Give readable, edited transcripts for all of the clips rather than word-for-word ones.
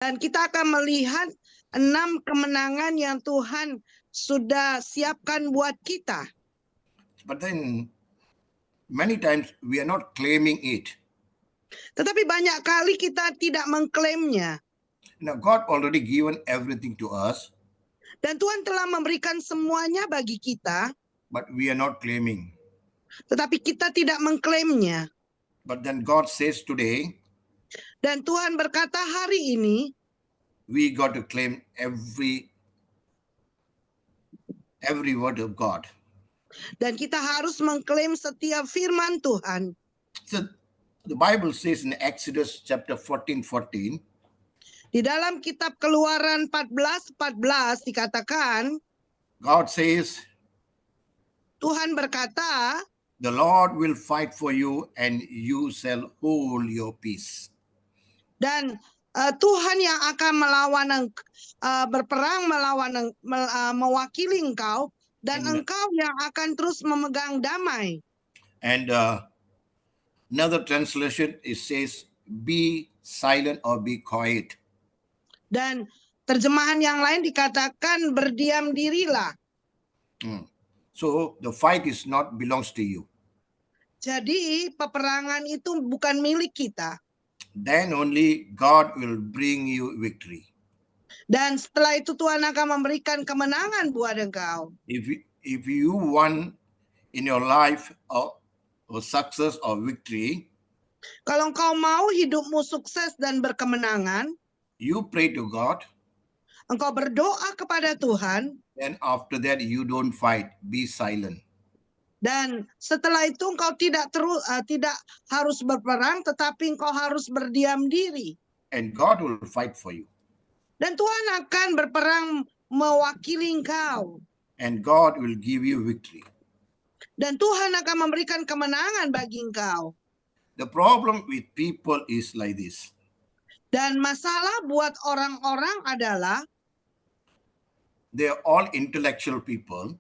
Dan kita akan melihat 6 kemenangan yang Tuhan sudah siapkan buat kita. But then many times we are not claiming it. Tetapi banyak kali kita tidak mengklaimnya. Now, God already given everything to us, Dan Tuhan telah memberikan semuanya bagi kita, but we are not claiming. tetapi kita tidak mengklaimnya. But then God says today, Dan Tuhan berkata hari ini, we got to claim every word of God. dan kita harus mengklaim setiap firman Tuhan. So the Bible says in Exodus chapter 14:14, Di dalam kitab Keluaran 14:14 dikatakan, God says, Tuhan berkata, the Lord will fight for you and you shall hold your peace. dan Tuhan yang akan berperang mewakili engkau, dan Amen. engkau yang akan terus memegang damai. And another translation, it says, be silent or be quiet. Dan terjemahan yang lain dikatakan berdiam dirilah. So the fight is not belongs to you. Jadi peperangan itu bukan milik kita. Then only God will bring you victory. Dan setelah itu Tuhan akan memberikan kemenangan buat engkau. If you want in your life or success or victory, kalau engkau mau hidupmu sukses dan berkemenangan, you pray to God. Engkau berdoa kepada Tuhan. Then after that you don't fight, be silent. Dan setelah itu engkau tidak harus berperang, tetapi engkau harus berdiam diri. And God will fight for you. Dan Tuhan akan berperang mewakili engkau. And God will give you victory. Dan Tuhan akan memberikan kemenangan bagi engkau. The problem with people is like this. Dan masalah buat orang-orang adalah they are all intellectual people.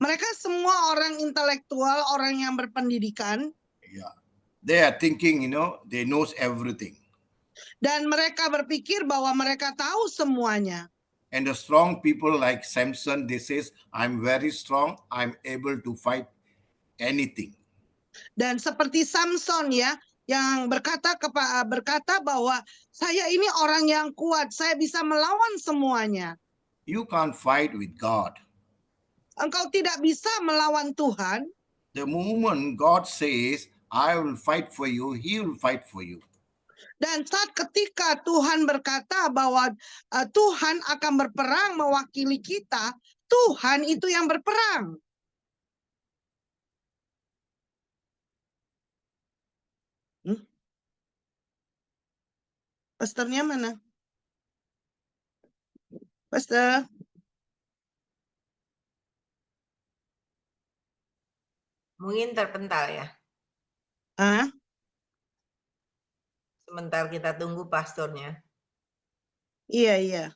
Mereka semua orang intelektual, orang yang berpendidikan. Yeah. They are thinking, they knows everything. Dan mereka berpikir bahwa mereka tahu semuanya. And the strong people like Samson, they says, I'm very strong, I'm able to fight anything. Dan seperti Samson ya, yang berkata bahwa saya ini orang yang kuat, saya bisa melawan semuanya. You can't fight with God. Engkau tidak bisa melawan Tuhan. The moment God says, I will fight for you, he will fight for you. Dan saat ketika Tuhan berkata bahwa Tuhan akan berperang mewakili kita, Tuhan itu yang berperang. Pastornya mana? Pastor? Mungkin terpental ya. Sebentar kita tunggu pastornya. Iya.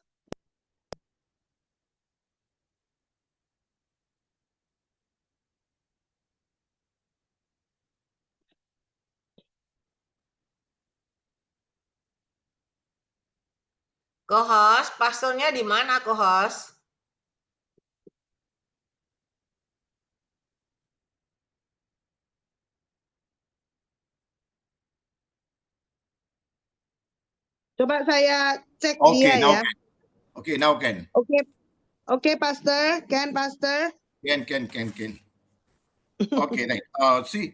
Co-host, pastornya di mana co-host? Coba saya cek Okay, dia now ya. can. Okay, now can. Okay, Pastor. Pastor? Can. Okay, right. See,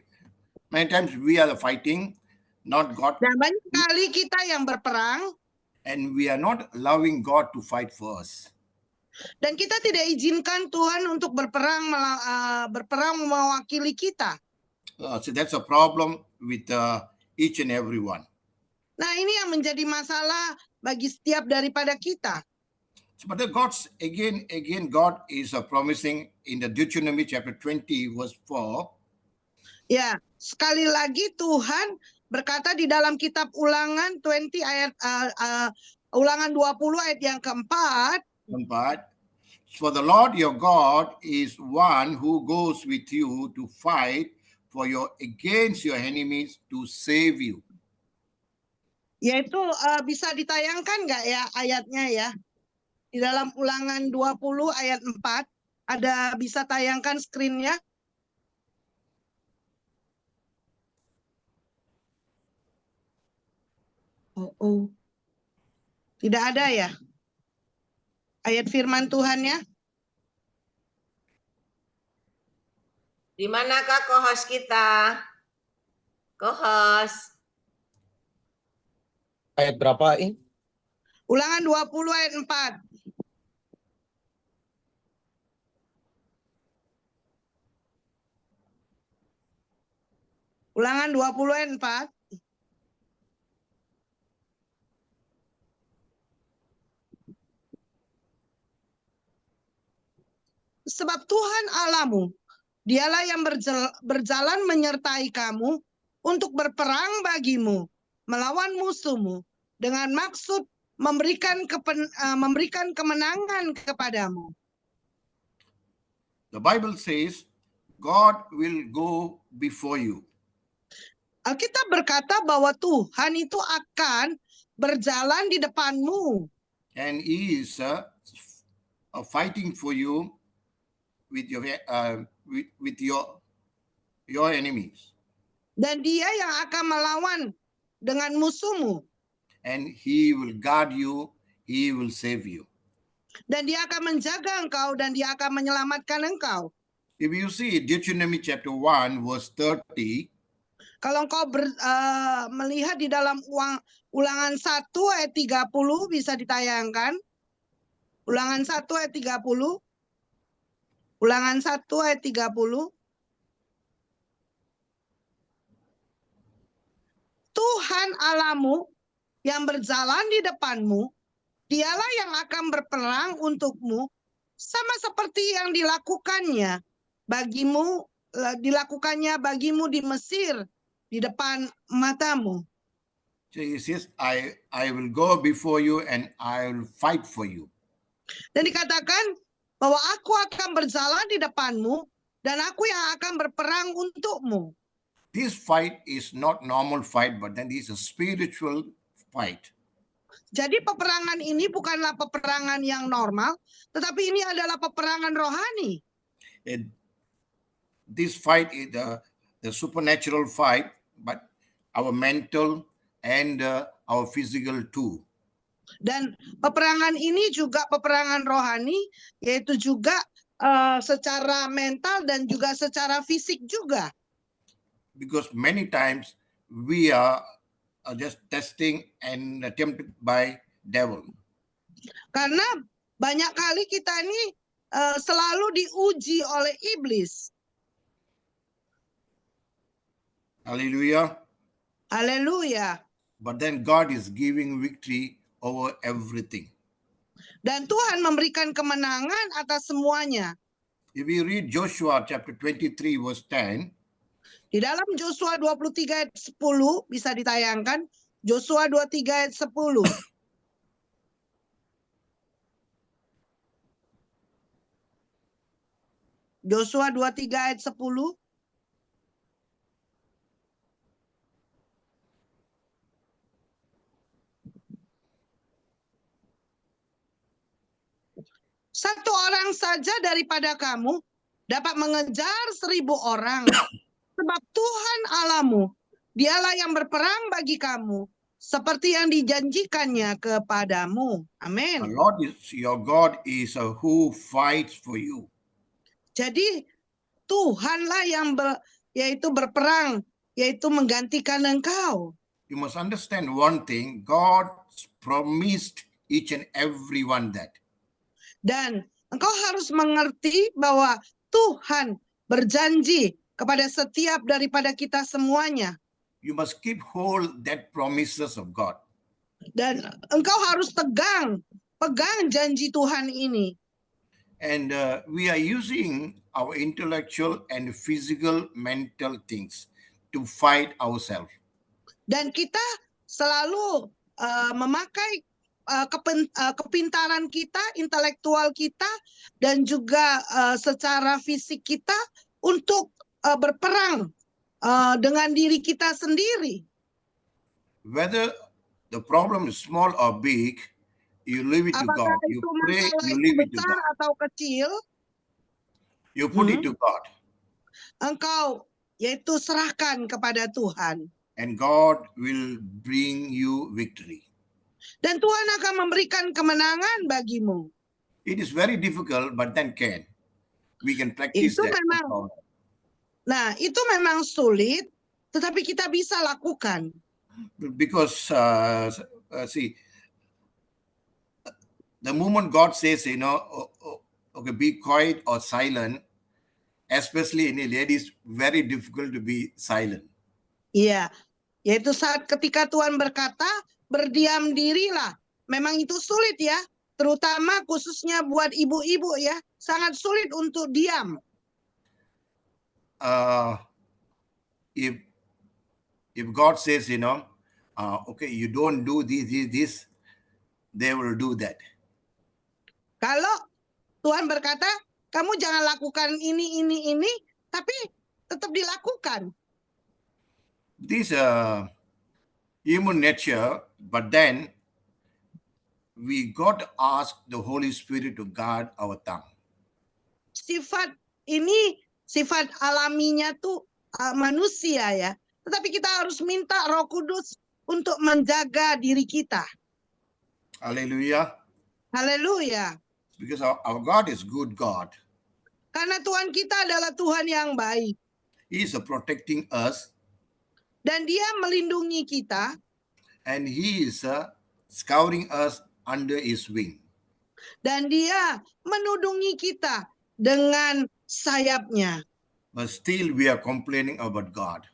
many times we are fighting, not God. Dan banyak kali kita yang berperang. And we are not allowing God to fight for us. Dan kita tidak izinkan Tuhan untuk berperang mewakili kita. So that's a problem with each and every one. Nah, ini yang menjadi masalah bagi setiap daripada kita. But again, God is promising in the Deuteronomy chapter 20 verse 4. Ya, sekali lagi Tuhan berkata di dalam kitab Ulangan 20 ayat Ulangan 20 ayat yang keempat. For the Lord your God is one who goes with you to fight for you against your enemies to save you. Yaitu bisa ditayangkan nggak ya ayatnya ya? Di dalam Ulangan 20 ayat 4 ada, bisa tayangkan screen-nya? Oh. Tidak ada ya? Ayat firman Tuhannya? Di manakah co-host kita? Co-host. Ayat berapa ini? Ulangan 20 ayat 4. Ulangan 20 ayat 4. Sebab Tuhan Allahmu, dialah yang berjalan menyertai kamu untuk berperang bagimu, melawan musuhmu, dengan maksud memberikan kemenangan kepadamu. The Bible says, God will go before you. Alkitab berkata bahwa Tuhan itu akan berjalan di depanmu. And He is fighting for you with your enemies. Dan dia yang akan melawan dengan musuhmu. And He will guard you. He will save you. Dan dia akan menjaga engkau dan dia akan menyelamatkan engkau. If you see Deuteronomy chapter 1 verse 30, kalau engkau melihat di dalam Ulangan 1 ayat 30 bisa ditayangkan. Ulangan 1 ayat 30. Ulangan 1 ayat 30. Tuhan Allahmu yang berjalan di depanmu, dialah yang akan berperang untukmu, sama seperti yang dilakukannya bagimu di Mesir, di depan matamu. so He says, I will go before you and I will fight for you. Dan dikatakan bahwa aku akan berjalan di depanmu dan aku yang akan berperang untukmu. This fight is not normal fight, but then this is a spiritual fight. Jadi peperangan ini bukanlah peperangan yang normal, tetapi ini adalah peperangan rohani. This fight is the supernatural fight, but our mental and our physical too. Dan peperangan ini juga peperangan rohani, yaitu juga secara mental dan juga secara fisik juga. Because many times we are just testing and tempted by devil. Karena banyak kali kita ini selalu diuji oleh iblis. Hallelujah. Haleluya. But then God is giving victory over everything. Dan Tuhan memberikan kemenangan atas semuanya. If we read Joshua chapter 23 verse 10, di dalam Joshua 23 ayat 10 bisa ditayangkan. Joshua 23 ayat 10. Joshua 23 ayat 10. Satu orang saja daripada kamu dapat mengejar 1000 orang. Sebab Tuhan Allahmu, dialah yang berperang bagi kamu, seperti yang dijanjikannya kepadamu. Amin. Your God is who fights for you. Jadi Tuhanlah yang berperang, yaitu menggantikan engkau. You must understand one thing, God promised each and every one that. Dan engkau harus mengerti bahwa Tuhan berjanji kepada setiap daripada kita semuanya. You must keep hold that promises of God. Dan engkau harus pegang janji Tuhan ini. And we are using our intellectual and physical mental things to fight ourselves. Dan kita selalu memakai kepintaran kita, intelektual kita, dan juga secara fisik kita untuk berperang dengan diri kita sendiri. Whether the problem is small or big, you leave it to Apakah God. You itu pray, masalah you itu leave it to besar God. atau kecil, You put it to God. engkau yaitu serahkan kepada Tuhan. And God will bring you victory. Dan Tuhan akan memberikan kemenangan bagimu. It is very difficult, but then we can practice Itu that. memang, nah itu memang sulit, tetapi kita bisa lakukan. Because see, the moment God says, okay, be quiet or silent, especially in a ladies, very difficult to be silent. Iya, yaitu saat ketika Tuhan berkata, berdiam dirilah. Memang itu sulit ya, terutama khususnya buat ibu-ibu ya, sangat sulit untuk diam. If God says, okay, you don't do this, they will do that. Kalau Tuhan berkata, kamu jangan lakukan ini, tapi tetap dilakukan. This human nature, but then we got to ask the Holy Spirit to guard our tongue. Sifat ini, sifat alaminya tuh manusia ya. Tetapi kita harus minta Roh Kudus untuk menjaga diri kita. Hallelujah. Haleluya. Because our God is good God. Karena Tuhan kita adalah Tuhan yang baik. He is protecting us. Dan dia melindungi kita. And he is scouring us under his wing. Dan dia menudungi kita dengan sayapnya. But still we are complaining about God.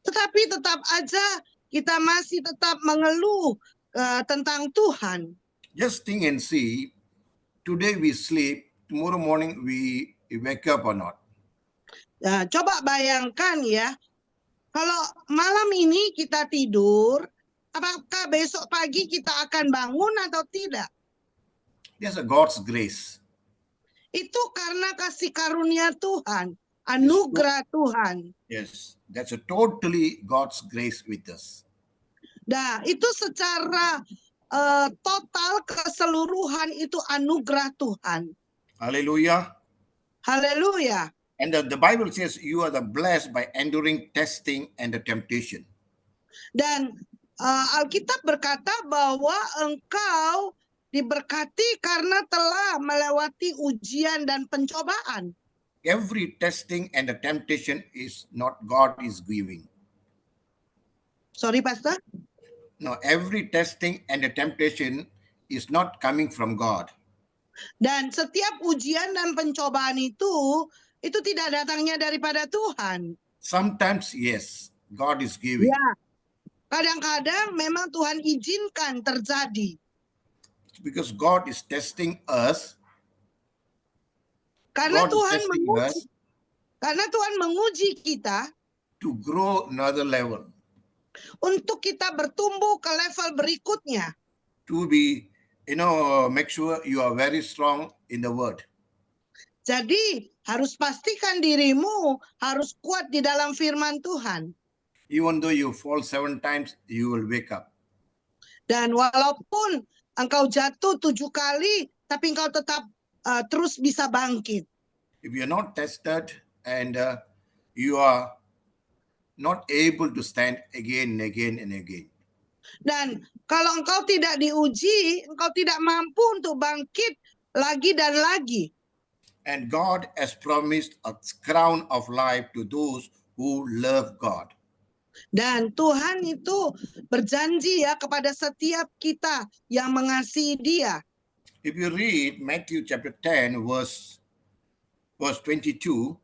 Tetapi tetap aja kita masih tetap mengeluh tentang Tuhan. Just think and see, today we sleep, tomorrow morning we wake up or not. Nah, coba bayangkan ya, kalau malam ini kita tidur, apakah besok pagi kita akan bangun atau tidak? Yes, God's grace. Itu karena kasih karunia Tuhan, anugerah Tuhan. Yes, that's a totally God's grace with us. Nah, itu secara total keseluruhan itu anugerah Tuhan. Hallelujah. Haleluya. And the Bible says you are the blessed by enduring testing and the temptation. Dan Alkitab berkata bahwa engkau diberkati karena telah melewati ujian dan pencobaan. Every testing and the temptation is not God is giving. Sorry, Pastor? No, every testing and the temptation is not coming from God. Dan setiap ujian dan pencobaan itu tidak datangnya daripada Tuhan. Sometimes, yes, God is giving. Ya, kadang-kadang memang Tuhan izinkan terjadi. Because God is testing us. Karena God Tuhan is testing us menguji kita to grow another level. Untuk kita bertumbuh ke level berikutnya. To be, make sure you are very strong in the word. Jadi harus pastikan dirimu harus kuat di dalam firman Tuhan. Even though you fall 7 times, you will wake up. Dan walaupun engkau jatuh 7 kali, tapi engkau tetap terus bisa bangkit. If you are not tested and you are not able to stand again and again and again. Dan kalau engkau tidak diuji, engkau tidak mampu untuk bangkit lagi dan lagi. And God has promised a crown of life to those who love God. Dan Tuhan itu berjanji ya kepada setiap kita yang mengasihi Dia. If you read Matthew chapter 10 verse 22,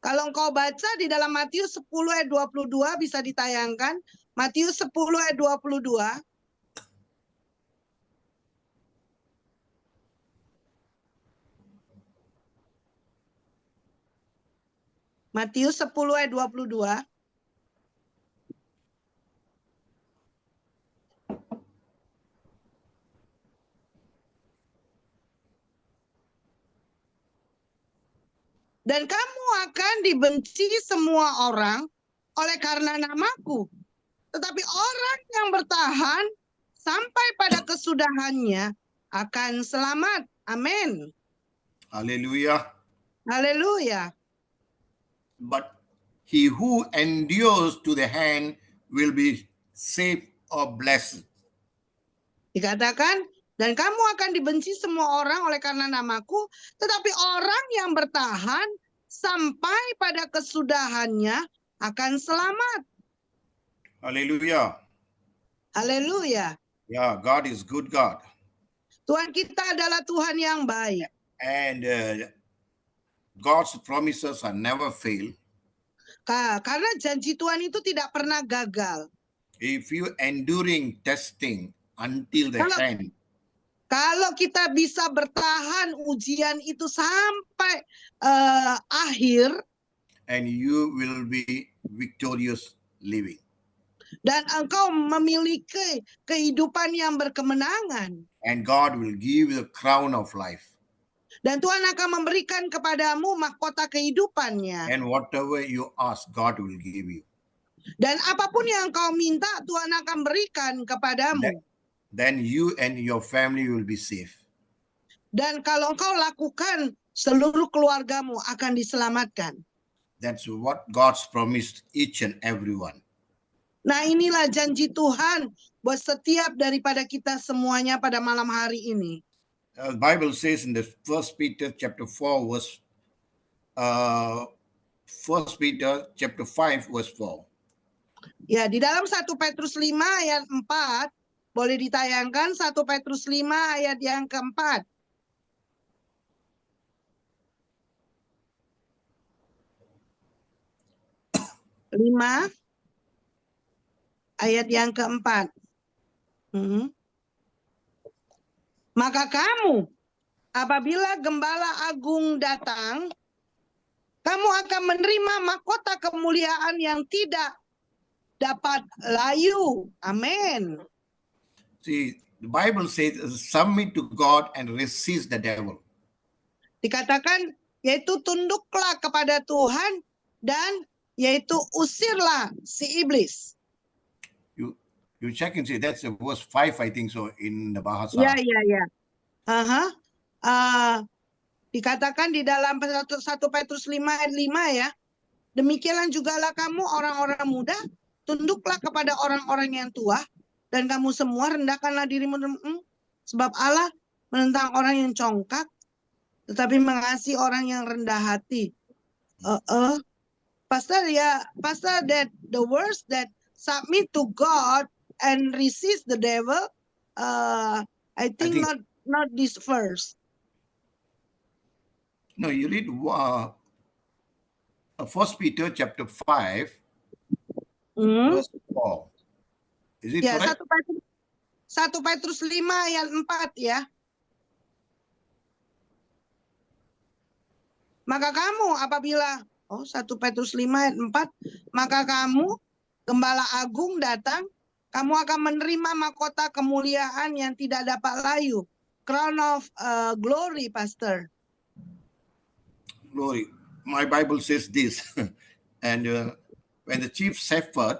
kalau engkau baca di dalam Matius 10 ayat 22 bisa ditayangkan. Matius 10 ayat 22. Matius 10 ayat 22. Dan kamu akan dibenci semua orang oleh karena namaku. Tetapi orang yang bertahan sampai pada kesudahannya akan selamat. Amin. Hallelujah. Haleluya. But he who endures to the end will be saved or blessed. Dikatakan, dan kamu akan dibenci semua orang oleh karena namaku, tetapi orang yang bertahan sampai pada kesudahannya akan selamat. Hallelujah. Haleluya. Yeah, God is good God. Tuhan kita adalah Tuhan yang baik. And God's promises are never fail. Karena janji Tuhan itu tidak pernah gagal. If you enduring testing until the end, Kalau kita bisa bertahan ujian itu sampai akhir, and you will be victorious living. dan engkau memiliki kehidupan yang berkemenangan. And God will give you the crown of life. Dan Tuhan akan memberikan kepadamu mahkota kehidupannya. And whatever you ask, God will give you. Dan apapun yang kau minta, Tuhan akan berikan kepadamu. Then you and your family will be safe. Dan kalau engkau lakukan, seluruh keluargamu akan diselamatkan. That's what God's promised each and everyone. Nah, inilah janji Tuhan buat setiap daripada kita semuanya pada malam hari ini. The Bible says in the 1 Peter chapter 4 verse 1 Peter chapter 5 verse 4. Ya, di dalam 1 Petrus 5 ayat 4 boleh ditayangkan 1 Petrus 5 ayat yang keempat. Lima ayat yang keempat. Maka kamu, apabila Gembala Agung datang, kamu akan menerima mahkota kemuliaan yang tidak dapat layu. Amin. See, the Bible says, submit to God and resist the devil. Dikatakan, yaitu tunduklah kepada Tuhan dan yaitu usirlah si iblis. You check and see, that's verse 5, I think so, in the Bahasa. Ya. Dikatakan di dalam 1 Petrus 5 ayat 5 ya. Demikianlah jugalah kamu orang-orang muda, tunduklah kepada orang-orang yang tua, dan kamu semua rendahkanlah dirimu, sebab Allah menentang orang yang congkak, tetapi mengasihi orang yang rendah hati. Pastor, that the words that submit to God and resist the devil, I think not this verse. No, you read 1 Peter chapter 5, verse 4. Is it Ya, correct? 1 Petrus 5 ayat 4 ya. Maka kamu apabila 1 Petrus 5 ayat 4, maka kamu Gembala Agung datang, kamu akan menerima mahkota kemuliaan yang tidak dapat layu. Crown of glory, Pastor. Glory. My Bible says this. And when the chief shepherd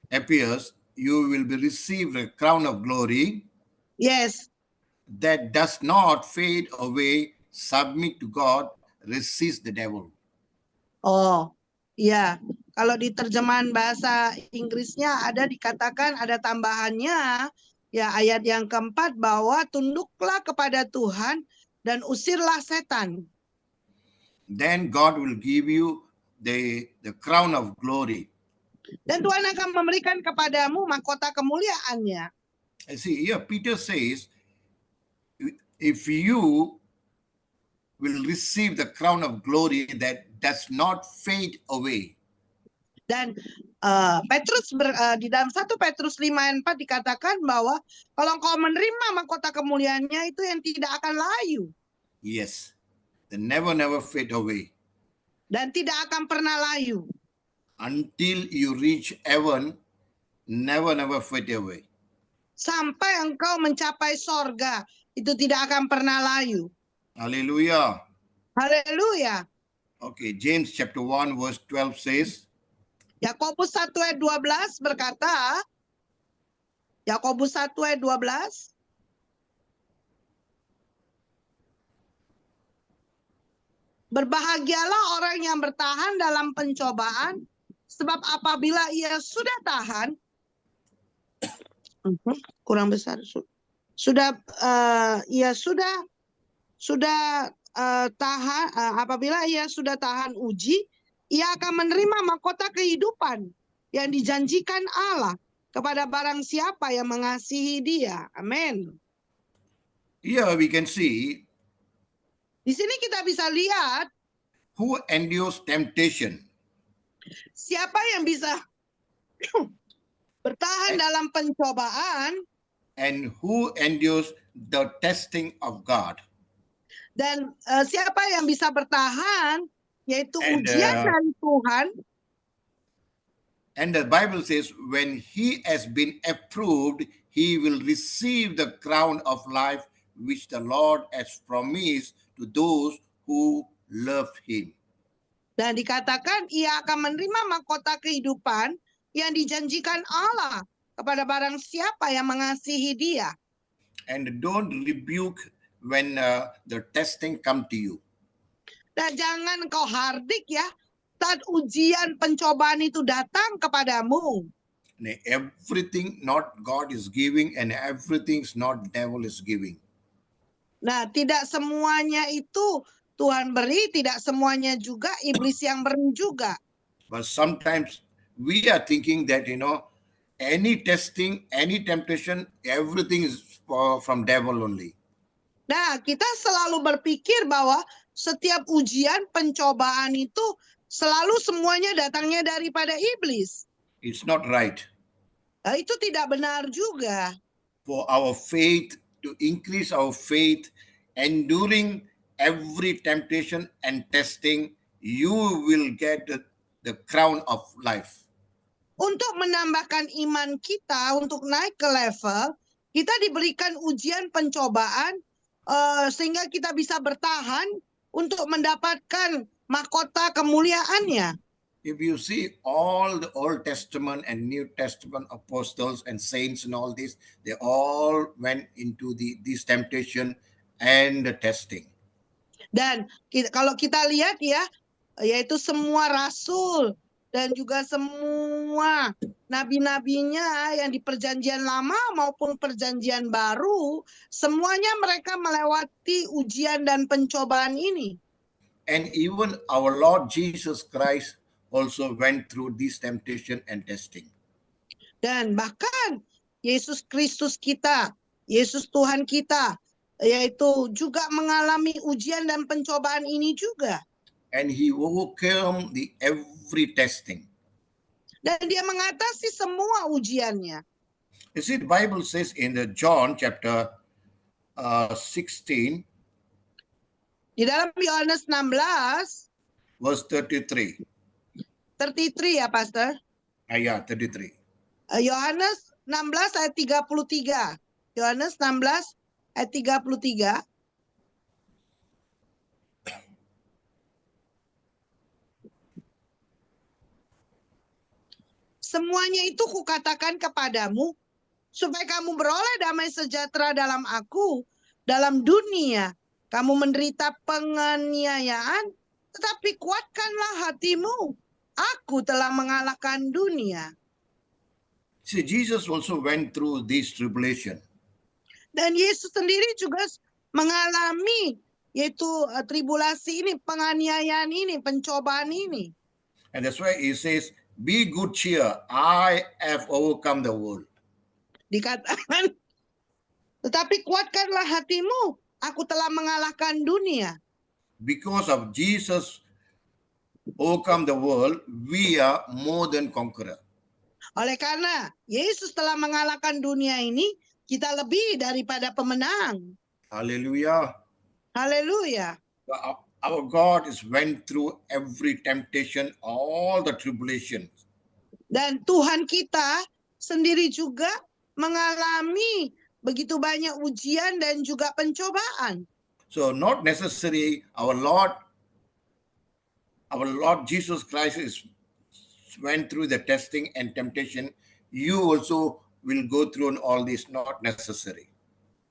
appears, you will be received a crown of glory. Yes. That does not fade away. Submit to God. Resist the devil. Oh, ya. Kalau di terjemahan bahasa Inggrisnya dikatakan ada tambahannya, ya ayat yang keempat bahwa tunduklah kepada Tuhan dan usirlah setan. Then God will give you the crown of glory. Dan Tuhan akan memberikan kepadamu mahkota kemuliaannya. See, here Peter says, if you will receive the crown of glory that does not fade away. Dan Petrus di dalam 1 Petrus 5 ayat 4 dikatakan bahwa kalau engkau menerima mahkota kemuliaannya itu yang tidak akan layu. Yes, they never fade away. Dan tidak akan pernah layu. Until you reach heaven, never fade away. Sampai engkau mencapai sorga, itu tidak akan pernah layu. Hallelujah. Haleluya. Okay, James chapter 1 verse 12 says, Yakobus 1 ayat 12 berkata, Yakobus 1 ayat 12. Berbahagialah orang yang bertahan dalam pencobaan, sebab apabila ia sudah tahan, kurang besar, apabila ia sudah tahan uji, ia akan menerima mahkota kehidupan yang dijanjikan Allah kepada barang siapa yang mengasihi Dia. Amin. Here we can see Di sini kita bisa lihat who endures temptation siapa yang bisa bertahan dalam pencobaan and who endures the testing of God. dan siapa yang bisa bertahan, yaitu And, ujian dari Tuhan. And the Bible says, when he has been approved, he will receive the crown of life which the Lord has promised to those who love him. Dan dikatakan ia akan menerima mahkota kehidupan yang dijanjikan Allah kepada barang siapa yang mengasihi Dia. And don't rebuke when the testing come to you. Dan jangan kau hardik ya saat ujian pencobaan itu datang kepadamu. Everything not God is giving and everything's not devil is giving. Nah, tidak semuanya itu Tuhan beri, tidak semuanya juga iblis yang beri juga. But sometimes we are thinking that, any testing, any temptation, everything is from devil only. Nah, kita selalu berpikir bahwa setiap ujian, pencobaan itu selalu semuanya datangnya daripada iblis. It's not right. Nah, itu tidak benar juga. For our faith, to increase our faith, enduring every temptation and testing, you will get the crown of life. Untuk menambahkan iman kita, untuk naik ke level, kita diberikan ujian pencobaan sehingga kita bisa bertahan untuk mendapatkan mahkota kemuliaannya. If you see all the Old Testament and New Testament apostles and saints and all this, they all went into this temptation and the testing. Dan kalau kita lihat ya, yaitu semua rasul dan juga semua nabi-nabinya yang di perjanjian lama maupun perjanjian baru, semuanya mereka melewati ujian dan pencobaan ini. And even our Lord Jesus Christ also went through this temptation and testing. Dan bahkan Yesus Kristus kita, Yesus Tuhan kita, yaitu juga mengalami ujian dan pencobaan ini juga. And he overcame every testing. Dan dia mengatasi semua ujiannya. You see, the Bible says in the John chapter 16, di dalam Yohanes 16, verse 33. 33 ya, Pastor? Yeah, 33. Yohanes 16 ayat 33. Yohanes 16 ayat 33. Semuanya itu kukatakan kepadamu, supaya kamu beroleh damai sejahtera dalam aku, dalam dunia. Kamu menderita penganiayaan, tetapi kuatkanlah hatimu. Aku telah mengalahkan dunia. See, Jesus also went through this tribulation. Dan Yesus sendiri juga mengalami yaitu tribulasi ini, penganiayaan ini, pencobaan ini. And that's why he says, be good cheer, I have overcome the world. Dikatakan, tetapi kuatkanlah hatimu, aku telah mengalahkan dunia. Because of Jesus overcome the world, we are more than conqueror. Oleh karena Yesus telah mengalahkan dunia ini, kita lebih daripada pemenang. Hallelujah. Haleluya. Our God is went through every temptation, all the tribulations. Dan Tuhan kita sendiri juga mengalami begitu banyak ujian dan juga pencobaan. So not necessarily our Lord Jesus Christ went through the testing and temptation. You also will go through all this, not necessary.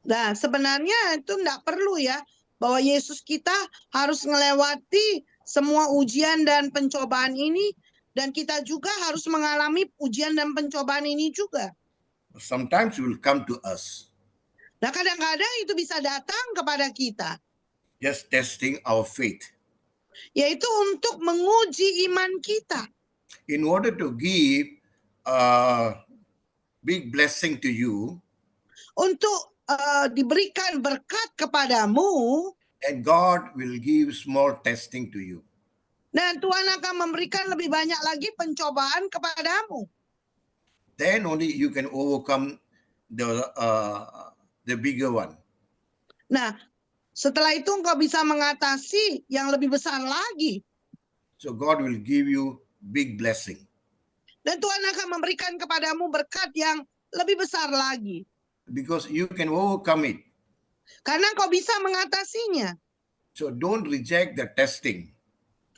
Nah, sebenarnya itu enggak perlu ya, bahwa Yesus kita harus melewati semua ujian dan pencobaan ini, dan kita juga harus mengalami ujian dan pencobaan ini juga. Sometimes it will come to us, Nah, kadang-kadang itu bisa datang kepada kita, just testing our faith. yaitu untuk menguji iman kita. In order to give a big blessing to you, Untuk diberikan berkat kepadamu, and God will give small testing to you. dan Tuhan akan memberikan lebih banyak lagi pencobaan kepadamu. Then only you can overcome the bigger one. Nah, setelah itu engkau bisa mengatasi yang lebih besar lagi. So God will give you big blessing. Dan Tuhan akan memberikan kepadamu berkat yang lebih besar lagi. Because you can overcome it. Karena kau bisa mengatasinya. So don't reject the testing.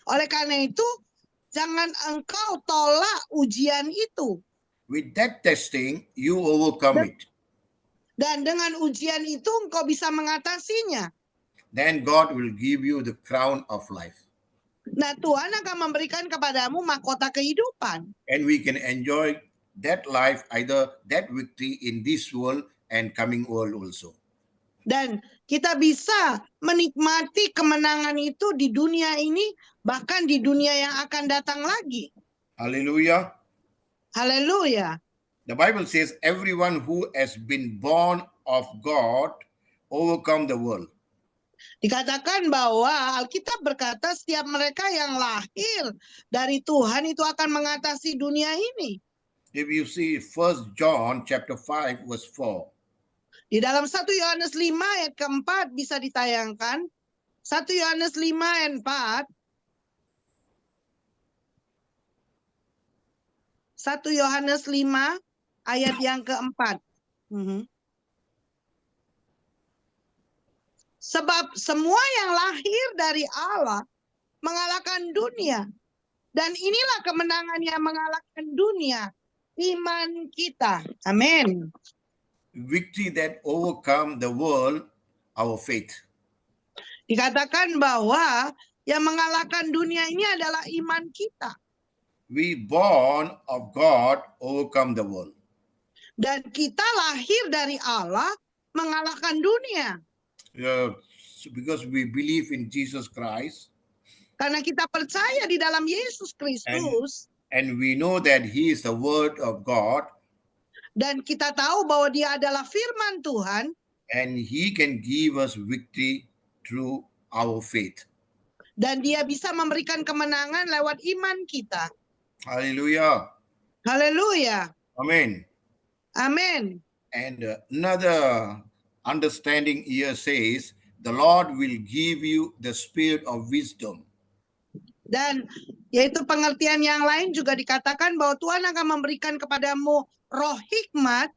Oleh karena itu, jangan engkau tolak ujian itu. With that testing, you overcome it. Dan dengan ujian itu engkau bisa mengatasinya. Then God will give you the crown of life. Nah, Tuhan akan memberikan kepadamu mahkota kehidupan. And we can enjoy that life, either that victory in this world and coming world also. Dan kita bisa menikmati kemenangan itu di dunia ini, bahkan di dunia yang akan datang lagi. Hallelujah. Haleluya. The Bible says everyone who has been born of God overcome the world. Dikatakan bahwa Alkitab berkata setiap mereka yang lahir dari Tuhan itu akan mengatasi dunia ini. If you see 1 John chapter 5 verse 4. Di dalam 1 Yohanes 5 ayat keempat bisa ditayangkan. 1 Yohanes 5 ayat 4. 1 Yohanes 5 ayat yang keempat. Sebab semua yang lahir dari Allah mengalahkan dunia. Dan inilah kemenangan yang mengalahkan dunia, iman kita. Amin. Victory that overcome the world, our faith. Dikatakan bahwa yang mengalahkan dunia ini adalah iman kita. We born of God overcome the world. Dan kita lahir dari Allah mengalahkan dunia. Because we believe in Jesus Christ. Karena kita percaya di dalam Yesus Kristus. And we know that He is the Word of God. Dan kita tahu bahwa Dia adalah firman Tuhan. And He can give us victory through our faith. Dan Dia bisa memberikan kemenangan lewat iman kita. Hallelujah. Haleluya. Amen. Amen. And another understanding here says, the Lord will give you the spirit of wisdom. Dan yaitu pengertian yang lain juga dikatakan bahwa Tuhan akan memberikan kepadamu roh hikmat.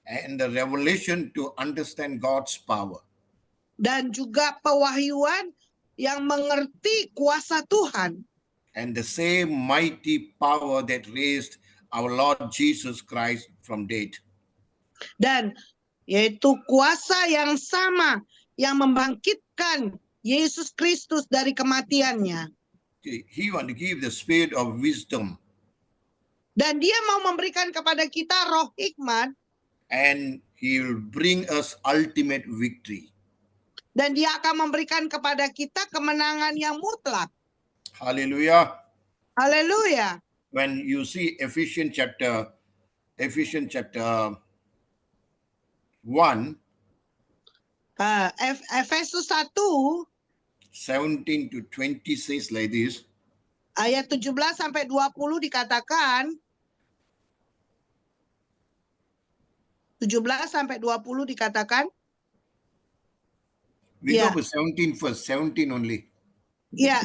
And the revelation to understand God's power. Dan juga pewahyuan yang mengerti kuasa Tuhan. And the same mighty power that raised our Lord Jesus Christ from dead. Dan yaitu kuasa yang sama yang membangkitkan Yesus Kristus dari kematiannya. He want to give the spirit of wisdom. Dan Dia mau memberikan kepada kita roh hikmat. And He will bring us ultimate victory. Dan Dia akan memberikan kepada kita kemenangan yang mutlak. Hallelujah. Haleluya. When you see Ephesians chapter 1, Efesus 1 17 to 20 says like this. ayat 17 sampai 20 dikatakan 17 sampai 20 dikatakan. We go with 17 first, 17 only. Ya,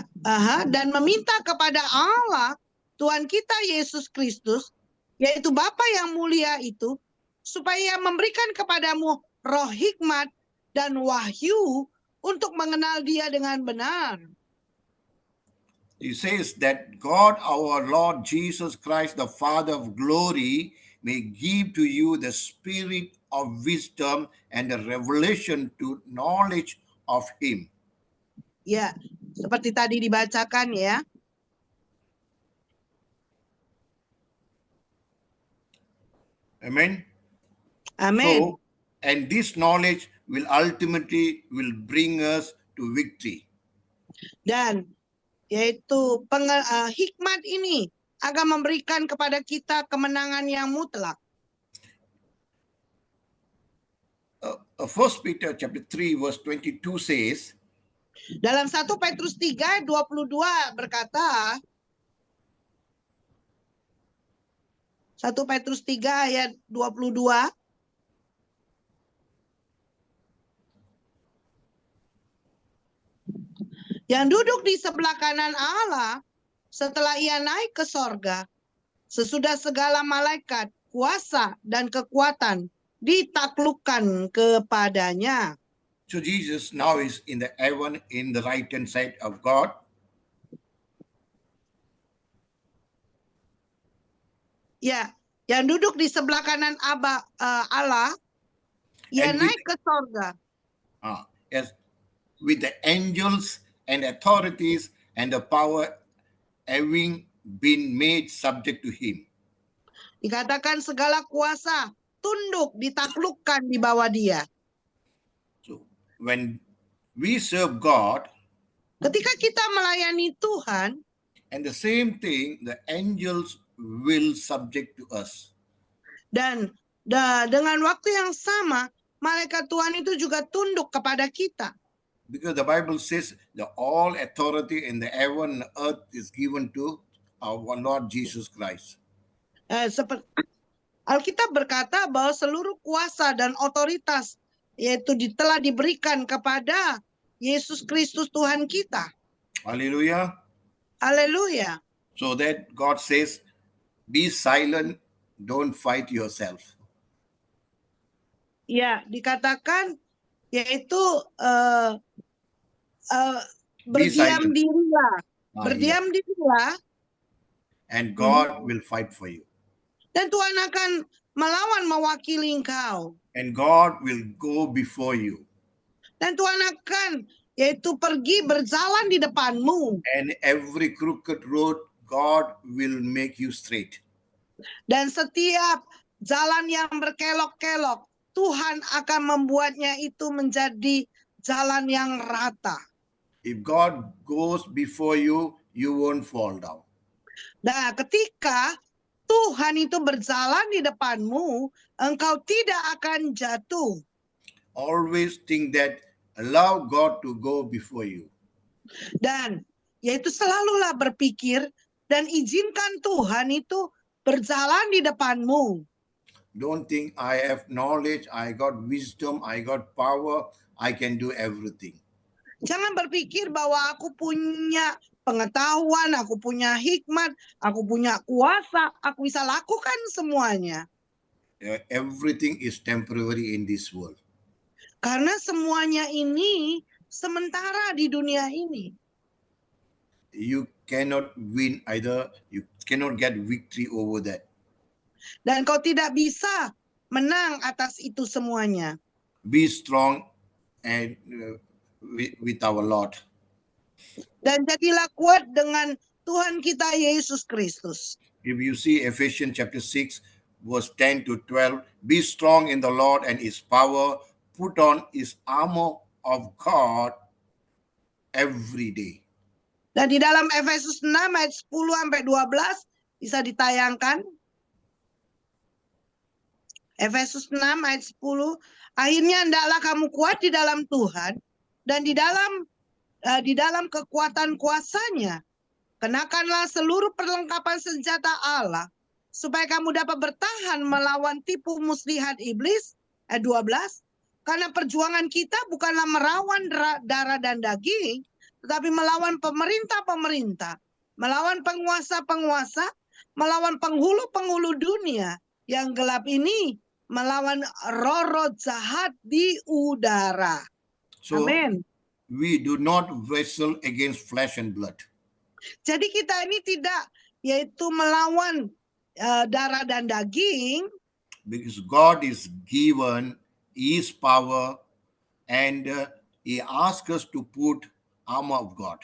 dan meminta kepada Allah Tuhan kita Yesus Kristus, yaitu Bapa yang mulia itu, supaya memberikan kepadamu roh hikmat dan wahyu untuk mengenal Dia dengan benar. He says that God our Lord Jesus Christ, the Father of glory, may give to you the spirit of wisdom and the revelation to knowledge of him. Ya, seperti tadi dibacakan ya. Amen. Amin. So, and this knowledge will ultimately will bring us to victory. Dan yaitu hikmat ini akan memberikan kepada kita kemenangan yang mutlak. 1 Peter chapter 3 verse 22 says, Dalam 1 Petrus 3 22 berkata, 1 Petrus 3 ayat 22, yang duduk di sebelah kanan Allah setelah ia naik ke sorga, sesudah segala malaikat, kuasa, dan kekuatan ditaklukkan kepadanya. so Jesus now is in the heaven in the right hand side of God. Ya, yang duduk di sebelah kanan Allah, ia And naik ke sorga. Yes, with the angels and authorities and the power having been made subject to him. Dikatakan segala kuasa tunduk, ditaklukkan di bawah dia. So when we serve God, Ketika kita melayani Tuhan, and the same thing, the angels will subject to us. dan dengan waktu yang sama, malaikat Tuhan itu juga tunduk kepada kita. Because the Bible says the all authority in the heaven and earth is given to our Lord Jesus Christ. Seperti Alkitab berkata bahwa seluruh kuasa dan otoritas yaitu telah diberikan kepada Yesus Kristus Tuhan kita. Hallelujah. Haleluya. So that God says, be silent, don't fight yourself. Ya, dikatakan yaitu Be berdiam silent. dirilah. Ah, Berdiam dirilah, And God will fight for you. dan Tuhan akan melawan mewakili engkau. And God will go before you. Dan Tuhan akan yaitu pergi berjalan di depanmu. And every crooked road, God will make you straight. Dan setiap jalan yang berkelok-kelok, Tuhan akan membuatnya itu menjadi jalan yang rata. If God goes before you, you won't fall down. Nah, ketika Tuhan itu berjalan di depanmu, engkau tidak akan jatuh. Always think that allow God to go before you. Dan yaitu selalulah berpikir dan izinkan Tuhan itu berjalan di depanmu. Don't think I have knowledge, I got wisdom, I got power, I can do everything. Jangan berpikir bahwa aku punya pengetahuan, aku punya hikmat, aku punya kuasa, aku bisa lakukan semuanya. Everything is temporary in this world. Karena semuanya ini sementara di dunia ini. You cannot win either, you cannot get victory over that. Dan kau tidak bisa menang atas itu semuanya. Be strong and with our Lord. Dan jadilah kuat dengan Tuhan kita Yesus Kristus. If you see Ephesians chapter 6, verse 10 to 12, be strong in the Lord and his power, put on his armor of God every day. Dan di dalam Efesus 6 ayat 10 sampai 12 bisa ditayangkan. Efesus 6 ayat 10, akhirnya hendaklah kamu kuat di dalam Tuhan dan di dalam kekuatan kuasanya. Kenakanlah seluruh perlengkapan senjata Allah supaya kamu dapat bertahan melawan tipu muslihat iblis. Ayat 12, karena perjuangan kita bukanlah melawan darah dan daging, tetapi melawan pemerintah-pemerintah, melawan penguasa-penguasa, melawan penghulu-penghulu dunia yang gelap ini, melawan roh-roh jahat di udara. So Amin. we do not wrestle against flesh and blood. Jadi kita ini tidak yaitu melawan darah dan daging, because God is given His power, and He asks us to put armor of God.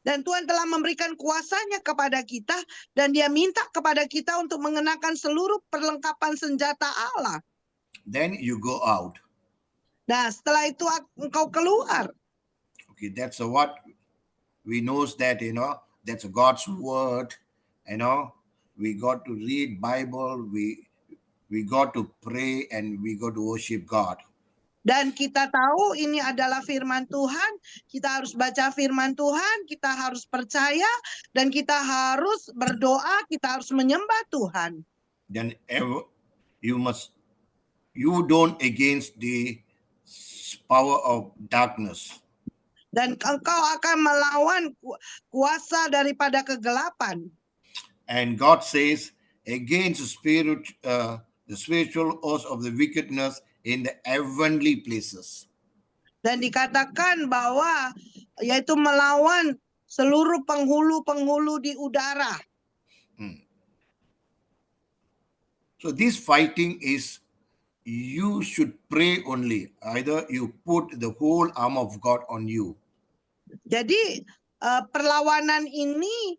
dan Tuhan telah memberikan kuasanya kepada kita, dan Dia minta kepada kita untuk mengenakan seluruh perlengkapan senjata Allah. Then you go out. Nah, setelah itu engkau keluar. Okay, that's what we knows that, that's God's word. We got to read Bible, we got to pray, and we got to worship God. Dan kita tahu ini adalah firman Tuhan, kita harus baca firman Tuhan, kita harus percaya, dan kita harus berdoa, kita harus menyembah Tuhan. Then you don't against the power of darkness. Dan engkau akan melawan kuasa daripada kegelapan. And God says, against the spiritual host of the wickedness in the heavenly places. Dan dikatakan bahwa yaitu melawan seluruh penghulu-penghulu di udara. So this fighting is, you should pray only. Either you put the whole armor of God on you. Jadi perlawanan ini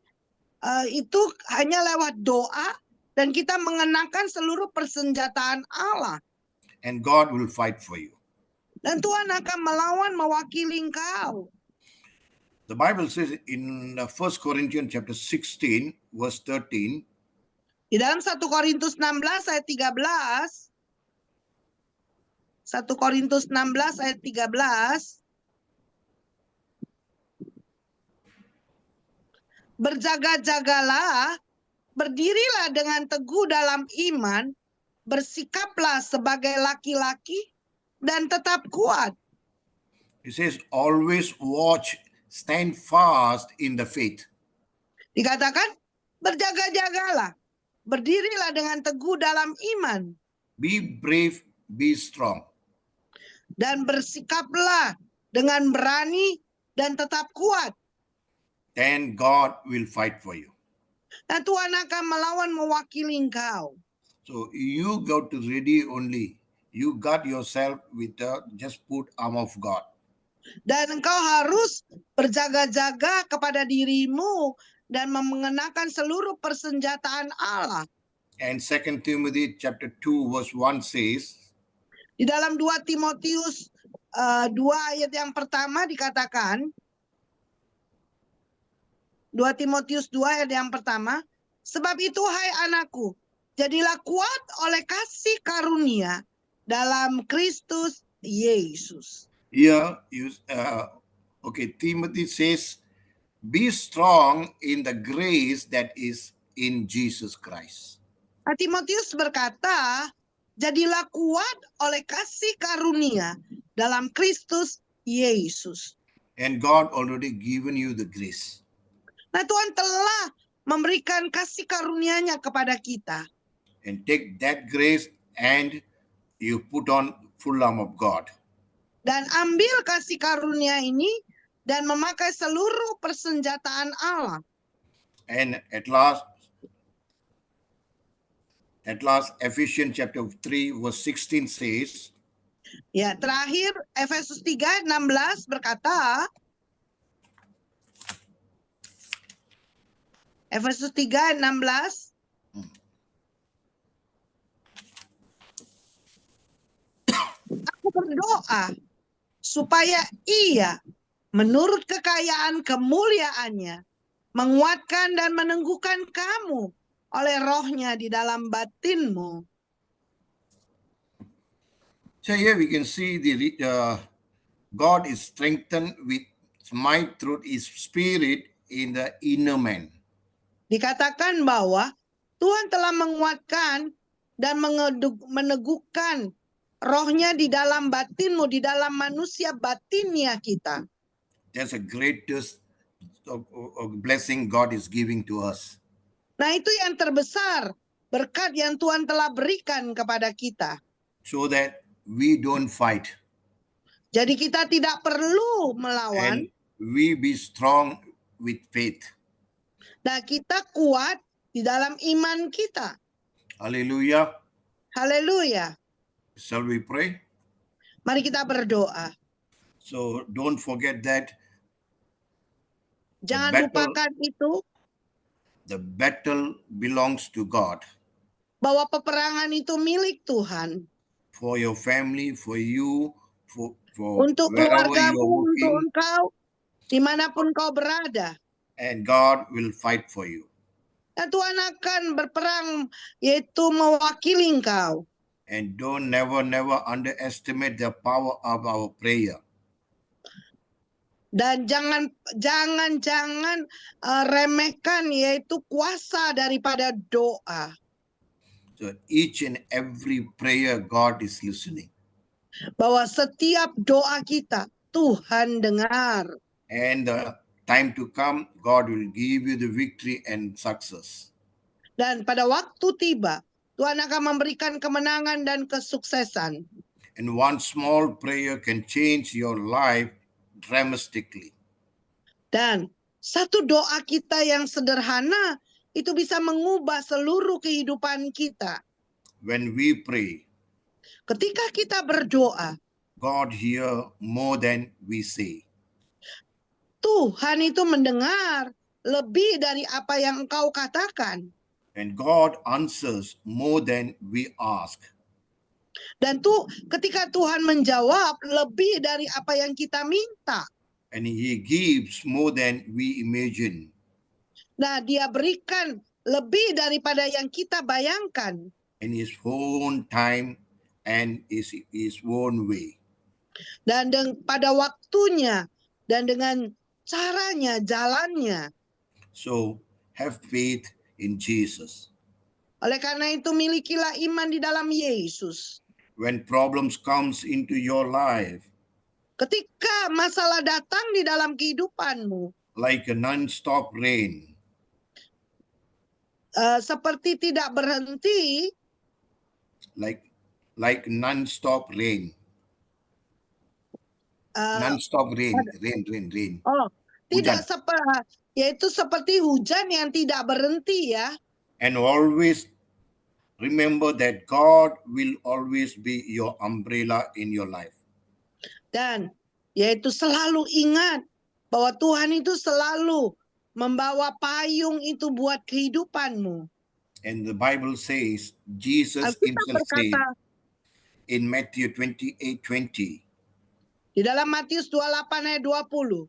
itu hanya lewat doa, dan kita mengenakan seluruh persenjataan Allah. And God will fight for you. Dan Tuhan akan melawan mewakili engkau. The Bible says in 1 Corinthians chapter 16, verse 13, Di dalam 1 Korintus 16 ayat 13, 1 Korintus 16 ayat 13, berjaga-jagalah, berdirilah dengan teguh dalam iman, bersikaplah sebagai laki-laki, dan tetap kuat. it says, always watch, stand fast in the faith. Dikatakan, berjaga-jagalah, berdirilah dengan teguh dalam iman, Be brave, be strong. dan bersikaplah dengan berani dan tetap kuat. Then God will fight for you. Dan Tuhan akan melawan mewakili engkau. So you got to ready only. You got yourself with just put armor of God. Dan engkau harus berjaga-jaga kepada dirimu dan mengenakan seluruh persenjataan Allah. And 2 Timothy chapter 2 verse 1 says, Di dalam 2 Timotius 2 ayat yang pertama dikatakan, 2 Timotius 2 ayat yang pertama, sebab itu hai anakku, jadilah kuat oleh kasih karunia dalam Kristus Yesus. here Timothy says, be strong in the grace that is in Jesus Christ. Nah, Timotius berkata, jadilah kuat oleh kasih karunia dalam Kristus Yesus. And God already given you the grace. Nah, Tuhan telah memberikan kasih karunia-Nya kepada kita. And take that grace and you put on full armor of God. Dan ambil kasih karunia ini dan memakai seluruh persenjataan Allah. And at last Ephesians chapter 3 verse 16 says, Ya, terakhir Efesus 3:16 berkata, Efesus 3:16, aku berdoa supaya Ia menurut kekayaan kemuliaannya menguatkan dan meneguhkan kamu oleh Roh-Nya di dalam batinmu. so here we can see God is strengthened with might through His Spirit in the inner man. Dikatakan bahwa Tuhan telah menguatkan dan meneguhkan Roh-Nya di dalam batinmu, di dalam manusia batinnya kita. That's the greatest blessing God is giving to us. Nah, itu yang terbesar, berkat yang Tuhan telah berikan kepada kita. So that we don't fight. Jadi kita tidak perlu melawan. And we be strong with faith. Nah, kita kuat di dalam iman kita. Hallelujah. Haleluya. Shall we pray? Mari kita berdoa. So don't forget that Jangan battle- lupakan itu, the battle belongs to God. bahwa peperangan itu milik Tuhan. For your family, for you, for Untuk wherever you keluargamu, are untuk working, engkau, dimanapun kau berada. and God will fight for you. Dan Tuhan akan berperang, yaitu mewakili engkau. And don't never underestimate the power of our prayer. Dan jangan remehkan, yaitu kuasa daripada doa. So each and every prayer, God is listening. Bahwa setiap doa kita, Tuhan dengar. And the time to come, God will give you the victory and success. Dan pada waktu tiba, Tuhan akan memberikan kemenangan dan kesuksesan. And one small prayer can change your life dramatically. Dan satu doa kita yang sederhana, itu bisa mengubah seluruh kehidupan kita. When we pray, Ketika kita berdoa, God hear more than we say. Tuhan itu mendengar lebih dari apa yang engkau katakan. And God answers more than we ask. Dan ketika Tuhan menjawab lebih dari apa yang kita minta. And He gives more than we imagine. Nah, Dia berikan lebih daripada yang kita bayangkan. In His own time and His own way. Dan pada waktunya dan dengan caranya, jalannya. So have faith in Jesus. Oleh karena itu milikilah iman di dalam Yesus. When problems comes into your life, Ketika masalah datang di dalam kehidupanmu, like a non-stop rain, seperti tidak berhenti, like non-stop rain. Non-stop rain. Oh, tidak Hujan. yaitu seperti hujan yang tidak berhenti ya. And always remember that God will always be your umbrella in your life. Dan yaitu selalu ingat bahwa Tuhan itu selalu membawa payung itu buat kehidupanmu. And the Bible says, Jesus Alkitab himself said berkata in Matthew 28:20, di dalam Matius 28 ayat 20,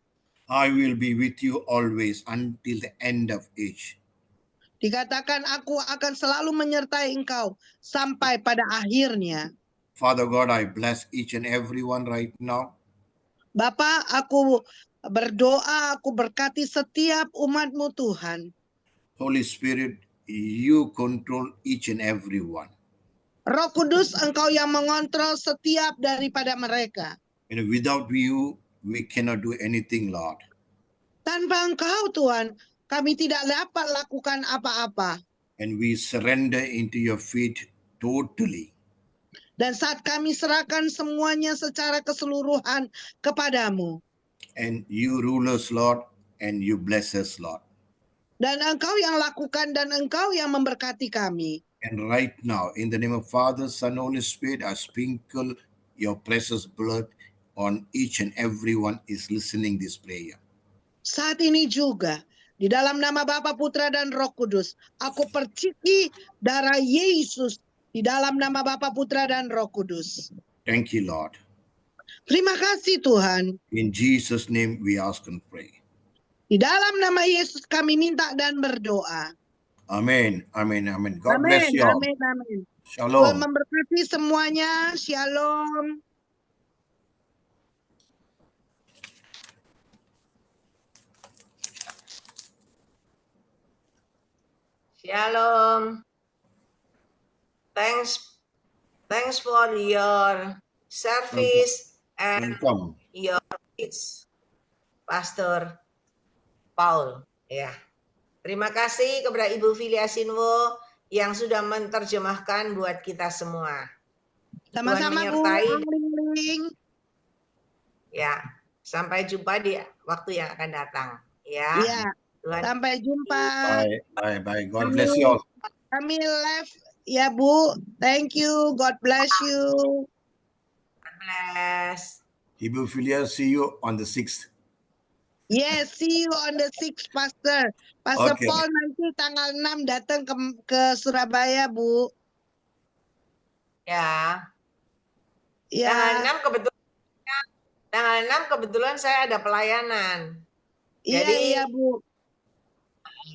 I will be with you always until the end of age. dikatakan aku akan selalu menyertai engkau sampai pada akhirnya. Father God, I bless each and every one right now. Bapa, aku berdoa, aku berkati setiap umat-Mu Tuhan. Holy Spirit, you control each and every one. Roh Kudus, Engkau yang mengontrol setiap daripada mereka. And without you, we cannot do anything, Lord. Tanpa Engkau, Tuhan, kami tidak dapat lakukan apa-apa. And we surrender into your feet totally. Dan saat kami serahkan semuanya secara keseluruhan kepadamu. And you rule us, Lord, and you bless us, Lord. Dan Engkau yang lakukan dan Engkau yang memberkati kami. And right now, in the name of Father, Son, Holy Spirit, I sprinkle your precious blood on each and everyone is listening this prayer. Saat ini juga, di dalam nama Bapa, Putra, dan Roh Kudus, aku perciki darah Yesus di dalam nama Bapa, Putra, dan Roh Kudus. Thank you, Lord. Terima kasih Tuhan. In Jesus' name we ask and pray. Di dalam nama Yesus kami minta dan berdoa. Amen. Amen. Amen. God Amin, bless you all. amin, amin. Tuhan Shalom. memberkati semuanya. Shalom. Shalom. Thanks for your service and Welcome. your speech, Pastor Paul. Ya, terima kasih kepada Ibu Filia Sinwo yang sudah menerjemahkan buat kita semua. Sama-sama Bu menyertai. Ling. Ya, sampai jumpa di waktu yang akan datang. Ya. Ya. Tuhan. Sampai jumpa. Bye. God bless you all. Kami live ya Bu. Thank you. God bless you. God bless. Ibu Filia, see you on the 6th. Yes, see you on the 6th, Pastor. Pastor Okay. Paul nanti tanggal 6 datang ke Surabaya, Bu. Ya. Ya. Tanggal 6 kebetulan saya ada pelayanan. Jadi, Iya, Bu.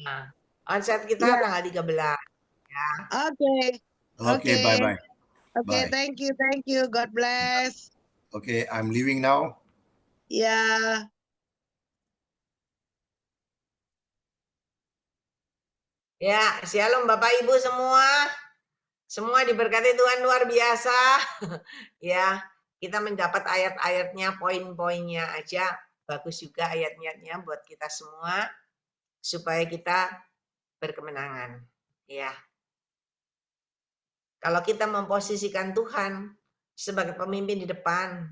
Nah, onset kita Iya. tanggal 13. Ya. Okay, bye. Okay, Bye. thank you. God bless. Okay, I'm leaving now. Ya. Ya, shalom Bapak Ibu semua. Semua diberkati Tuhan luar biasa. Ya, kita mendapat ayat-ayatnya, poin-poinnya aja. Bagus juga ayat-ayatnya buat kita semua. Supaya kita berkemenangan. Ya. Kalau kita memposisikan Tuhan sebagai pemimpin di depan,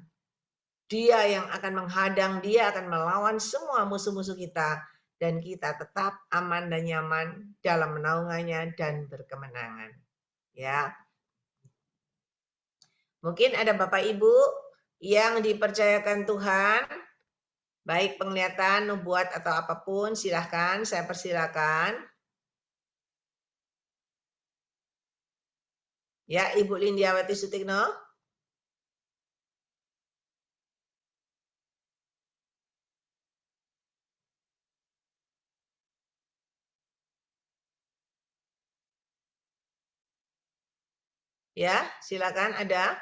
Dia yang akan menghadang, Dia akan melawan semua musuh-musuh kita. Dan kita tetap aman dan nyaman dalam menaungannya dan berkemenangan. Ya. Mungkin ada Bapak Ibu yang dipercayakan Tuhan, baik penglihatan, nubuat atau apapun, silahkan, saya persilakan. Ya, Ibu Lindiawati Sutikno. Ya, silakan ada.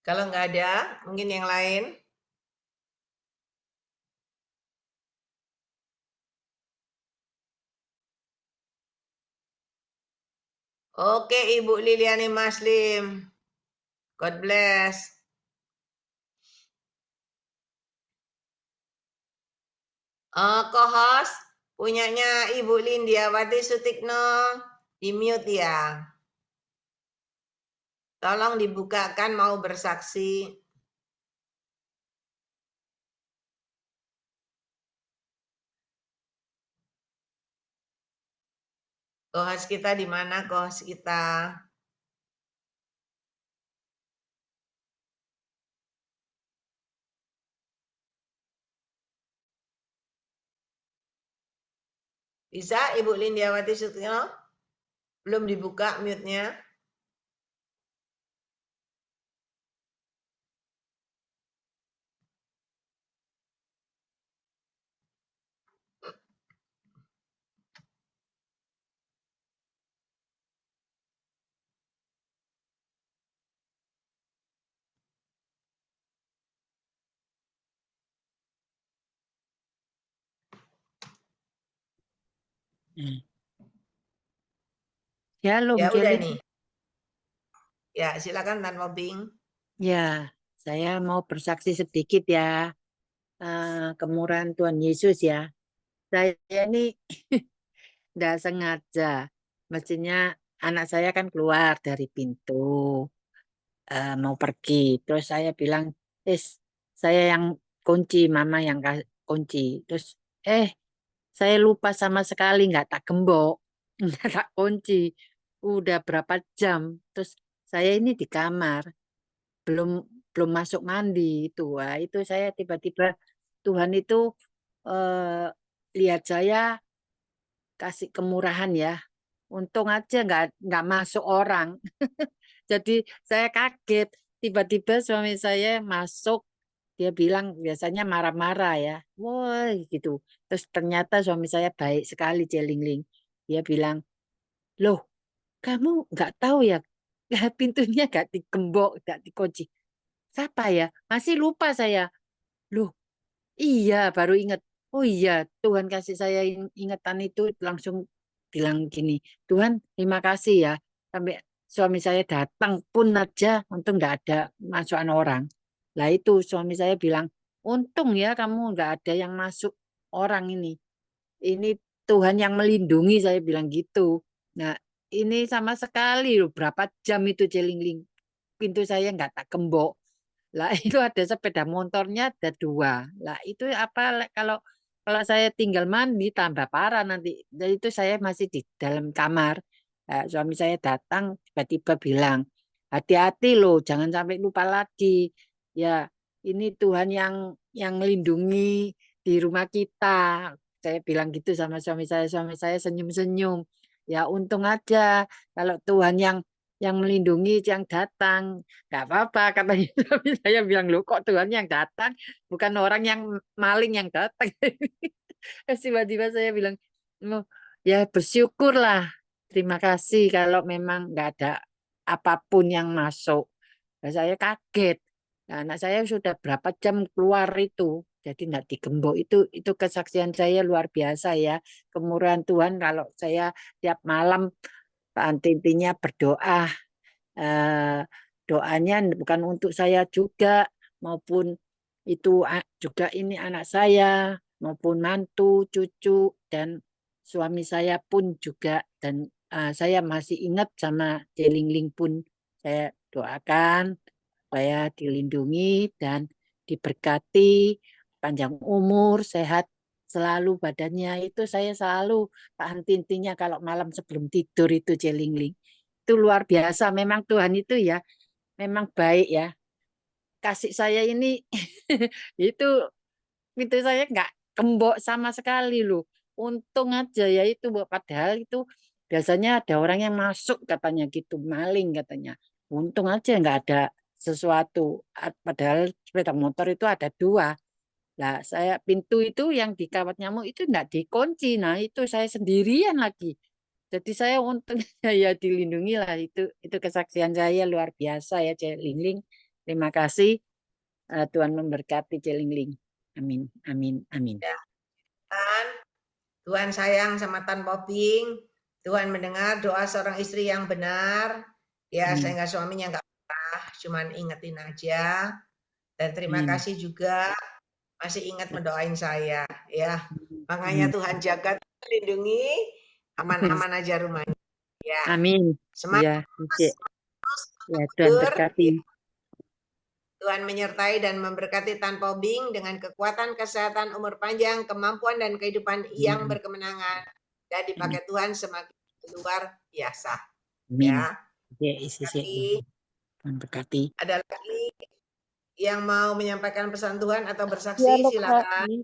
Kalau nggak ada, mungkin yang lain. Oke, Ibu Liliani Maslim. God bless. Co-host punyanya Ibu Lindiawati Sutikno di mute ya. Tolong dibukakan mau bersaksi. Co-host kita di mana co-host kita? Bisa Ibu Lindiawati Sutikno? Belum dibuka mute-nya. Shalom, Ya udah Jelly. nih. Ya silakan Tan Mobing. Ya, saya mau bersaksi sedikit ya. Kemurahan Tuhan Yesus ya. Saya ini tidak sengaja. Mestinya anak saya kan keluar dari pintu. Mau pergi. Terus saya bilang, saya yang kunci, mama yang kunci. Terus, saya lupa sama sekali nggak tak gembok. Nggak tak kunci. Udah berapa jam. Terus saya ini di kamar. belum belum masuk mandi itu. Wah, itu saya tiba-tiba Tuhan itu lihat saya kasih kemurahan ya. Untung aja nggak masuk orang. Jadi saya kaget. Tiba-tiba suami saya masuk, dia bilang biasanya marah-marah ya. Wah gitu. Terus ternyata suami saya baik sekali, Jelingling. Dia bilang, loh kamu nggak tahu ya pintunya nggak digembok, nggak dikunci. Siapa ya? Masih lupa saya. Loh, iya baru ingat. Oh iya, Tuhan kasih saya ingatan itu langsung bilang gini. Tuhan, terima kasih ya. Sampai suami saya datang pun aja, untung nggak ada masukan orang. Lah itu suami saya bilang, untung ya kamu nggak ada yang masuk orang ini. Ini Tuhan yang melindungi, saya bilang gitu. Nah, ini sama sekali loh, berapa jam itu celingling. Pintu saya nggak tak gembok. Lah itu ada sepeda motornya ada 2. Lah itu apa kalau kalau saya tinggal mandi tambah parah nanti. Jadi itu saya masih di dalam kamar. Suami saya datang tiba-tiba bilang, hati-hati loh, jangan sampai lupa lagi. Ya, ini Tuhan yang melindungi di rumah kita. Saya bilang gitu sama suami saya senyum-senyum. Ya untung aja kalau Tuhan yang melindungi yang datang. Nggak apa-apa katanya. Tapi saya bilang, loh kok Tuhan yang datang, bukan orang yang maling yang datang. Terus tiba-tiba saya bilang, "Oh, ya bersyukurlah. Terima kasih kalau memang nggak ada apapun yang masuk." Nah, saya kaget. Nah, anak saya sudah berapa jam keluar itu. Jadi nggak digembok. Itu kesaksian saya luar biasa ya. Kemurahan Tuhan kalau saya tiap malam intinya berdoa. Eh, Doanya bukan untuk saya juga, maupun itu juga ini anak saya, maupun mantu, cucu, dan suami saya pun juga. Dan saya masih ingat sama Celingling pun saya doakan supaya dilindungi dan diberkati, panjang umur, sehat selalu badannya. Itu saya selalu Pak intinya kalau malam sebelum tidur itu Celingling. Itu luar biasa. Memang Tuhan itu ya, memang baik ya. Kasih saya ini itu saya nggak gembok sama sekali loh. Untung aja ya itu, Bu. Padahal itu biasanya ada orang yang masuk katanya gitu, maling katanya. Untung aja nggak ada sesuatu. Padahal sepeda motor itu ada 2. Nah, saya pintu itu yang dikawat nyamuk itu enggak dikunci. Nah, itu saya sendirian lagi. Jadi saya untung ya dilindungi lah, itu kesaksian saya luar biasa ya Celingling. Terima kasih. Tuhan memberkati Celingling. Amin. Amin. Amin. Ya, Tuhan sayang sama Tan Poping. Tuhan mendengar doa seorang istri yang benar. Ya, Amin. sehingga suaminya nggak marah, cuman ingetin aja. Dan terima Amin. kasih juga masih ingat mendoain saya. Ya, makanya Amin. Tuhan jaga, lindungi, aman-aman aja rumahnya. Ya, Amin. semangat Ya, Cik. Ya, Tuhan tidur. berkati. Tuhan menyertai dan memberkati Tan Pobing dengan kekuatan, kesehatan, umur panjang, kemampuan, dan kehidupan yang berkemenangan. Dan dipakai Tuhan semakin luar biasa. Amin. Ya. Ya, isi Lagi, Tuhan berkati. ada lagi yang mau menyampaikan pesan Tuhan atau Ya, bersaksi, silakan. Lukani.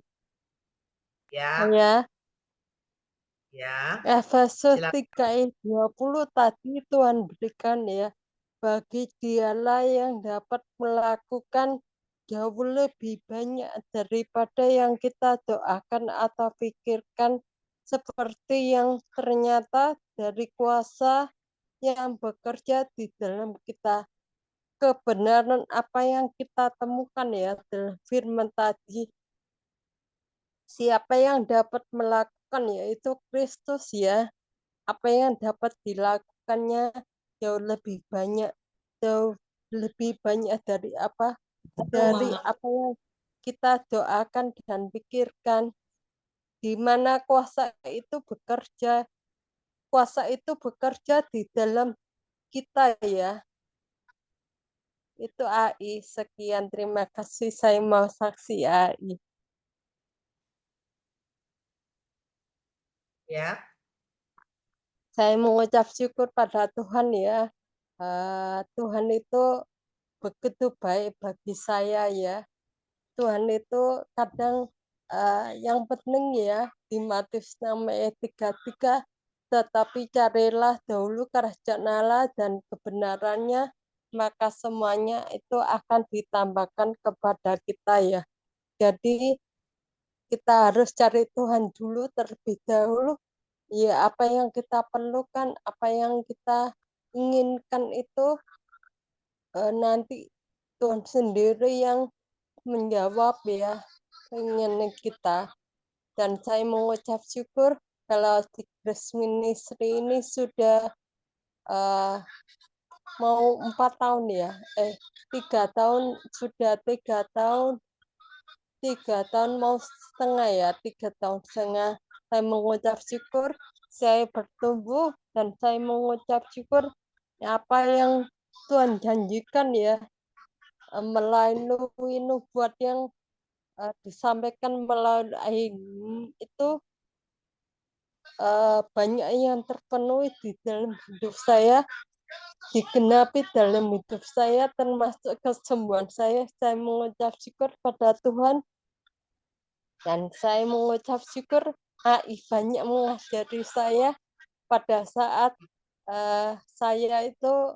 Ya, Ya, ya. Efesus Silakan. 3 ayat 20 tadi Tuhan berikan ya. Bagi dialah yang dapat melakukan jauh lebih banyak daripada yang kita doakan atau pikirkan, seperti yang ternyata dari kuasa yang bekerja di dalam kita. Kebenaran apa yang kita temukan ya dalam firman tadi, siapa yang dapat melakukan yaitu Kristus ya. Apa yang dapat dilakukannya jauh lebih banyak dari apa yang kita doakan dan pikirkan, di mana kuasa itu bekerja di dalam kita ya. Itu AI. Sekian, terima kasih, saya mau saksi AI. Ya. Saya mengucap syukur pada Tuhan ya. Tuhan itu begitu baik bagi saya ya. Tuhan itu kadang yang penting ya di Matius 6 ayat 33, tetapi carilah dahulu kerajaan Allah dan kebenarannya, maka semuanya itu akan ditambahkan kepada kita ya. Jadi kita harus cari Tuhan dulu terlebih dahulu. Ya, apa yang kita perlukan, apa yang kita inginkan itu nanti Tuhan sendiri yang menjawab ya keinginan kita. Dan saya mengucap syukur kalau di Grace Ministry ini sudah mau 4 tahun ya, 3 tahun, sudah 3 tahun, 3 tahun mau setengah ya, 3 tahun setengah. Saya mengucap syukur, saya bertumbuh, dan saya mengucap syukur apa yang Tuhan janjikan ya, melalui nubuat yang disampaikan melalui itu banyak yang terpenuhi di dalam hidup saya, digenapi dalam hidup saya, termasuk kesembuhan saya. Saya mengucap syukur pada Tuhan, dan saya mengucap syukur AI banyak mengajari saya pada saat saya itu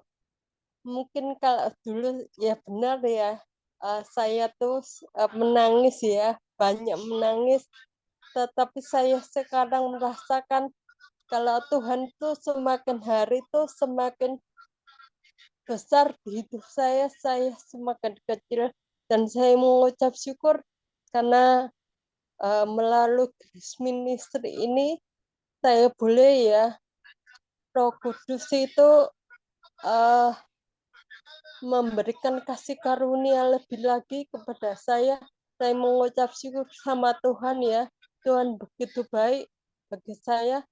mungkin kalau dulu ya benar ya, saya tuh menangis ya, banyak menangis, tetapi saya sekarang merasakan kalau Tuhan itu semakin hari itu semakin besar di hidup saya semakin kecil, dan saya mengucap syukur karena melalui Grace Ministry ini saya boleh ya, Roh Kudus itu memberikan kasih karunia lebih lagi kepada saya. Saya mengucap syukur sama Tuhan ya, Tuhan begitu baik bagi saya.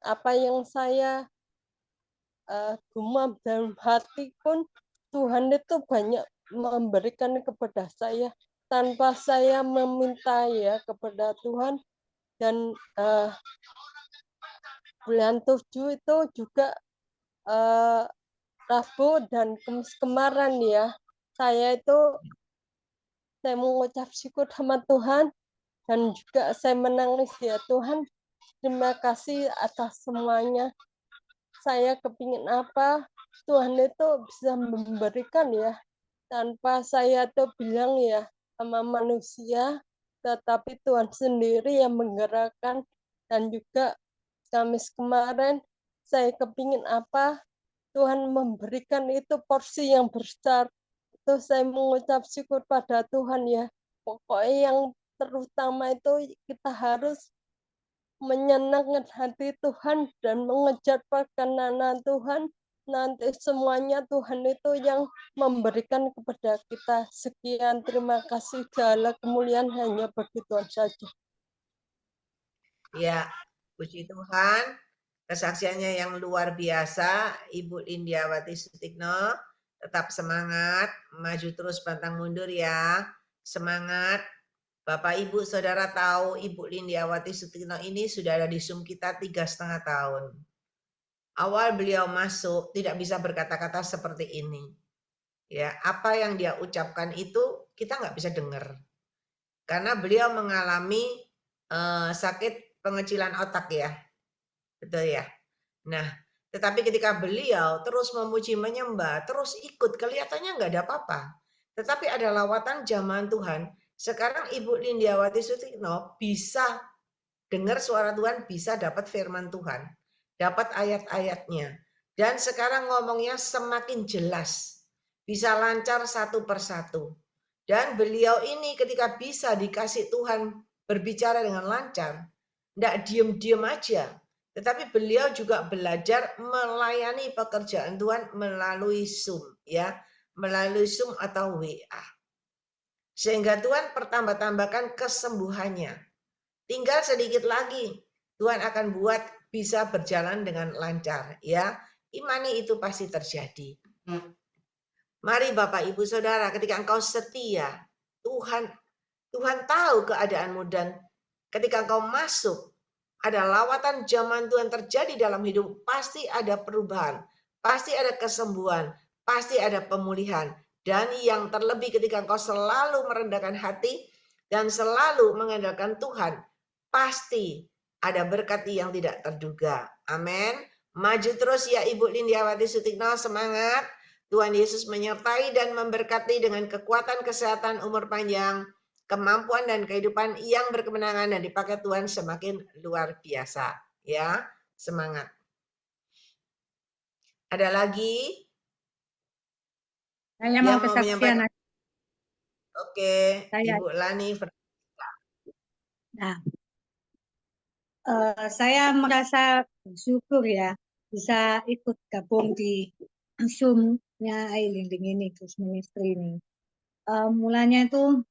Apa yang saya gumam dalam hati pun Tuhan itu banyak memberikan kepada saya tanpa saya meminta ya kepada Tuhan. Dan bulan 7 itu juga Rabu dan Kamis kemarin ya, saya mengucap syukur sama Tuhan, dan juga saya menangis ya, Tuhan terima kasih atas semuanya. Saya kepingin apa, Tuhan itu bisa memberikan ya, tanpa saya tuh bilang ya sama manusia, tetapi Tuhan sendiri yang menggerakkan. Dan juga Kamis kemarin saya kepingin apa, Tuhan memberikan itu porsi yang besar. Itu saya mengucap syukur pada Tuhan ya. Pokoknya yang terutama itu kita harus menyenangkan hati Tuhan dan mengejar perkenanan Tuhan. Nanti semuanya Tuhan itu yang memberikan kepada kita. Sekian, terima kasih. Segala kemuliaan hanya bagi Tuhan saja. Ya, puji Tuhan. Kesaksiannya yang luar biasa, Ibu Indiawati Sutikno. Tetap semangat, maju terus pantang mundur ya. Semangat. Bapak, Ibu, Saudara tahu Ibu Indiawati Sutikno ini sudah ada di Zoom kita 3,5 tahun. Awal beliau masuk tidak bisa berkata-kata seperti ini. Ya, apa yang dia ucapkan itu kita nggak bisa dengar. Karena beliau mengalami sakit pengecilan otak ya. Betul ya? Nah, tetapi ketika beliau terus memuji menyembah, terus ikut, kelihatannya nggak ada apa-apa. Tetapi ada lawatan zaman Tuhan. Sekarang Ibu Lindiawati Sutikno bisa dengar suara Tuhan, bisa dapat firman Tuhan, dapat ayat-ayatnya. Dan sekarang ngomongnya semakin jelas, bisa lancar satu persatu. Dan beliau ini ketika bisa dikasih Tuhan berbicara dengan lancar, tidak diem-diem aja, tetapi beliau juga belajar melayani pekerjaan Tuhan melalui Zoom, ya, melalui Zoom atau WA. Sehingga Tuhan pertambah-tambahkan kesembuhannya. Tinggal sedikit lagi, Tuhan akan buat bisa berjalan dengan lancar, ya. Imani itu pasti terjadi. Mari Bapak Ibu Saudara, ketika engkau setia, Tuhan tahu keadaanmu, dan ketika engkau masuk, ada lawatan zaman Tuhan terjadi dalam hidup, pasti ada perubahan, pasti ada kesembuhan, pasti ada pemulihan. Dan yang terlebih ketika engkau selalu merendahkan hati dan selalu mengandalkan Tuhan, pasti ada berkat yang tidak terduga. Amin. Maju terus ya Ibu Lindiawati Sutikno, semangat. Tuhan Yesus menyertai dan memberkati dengan kekuatan, kesehatan, umur panjang, kemampuan dan kehidupan yang berkemenangan, dan dipakai Tuhan semakin luar biasa. Ya, semangat. Ada lagi? Saya yang mau kesaksian. menyampaikan? Oke, Saya. Ibu Lani. Nah, saya merasa bersyukur ya bisa ikut gabung di Zoom Linding ini terus ministry ini. Mulanya itu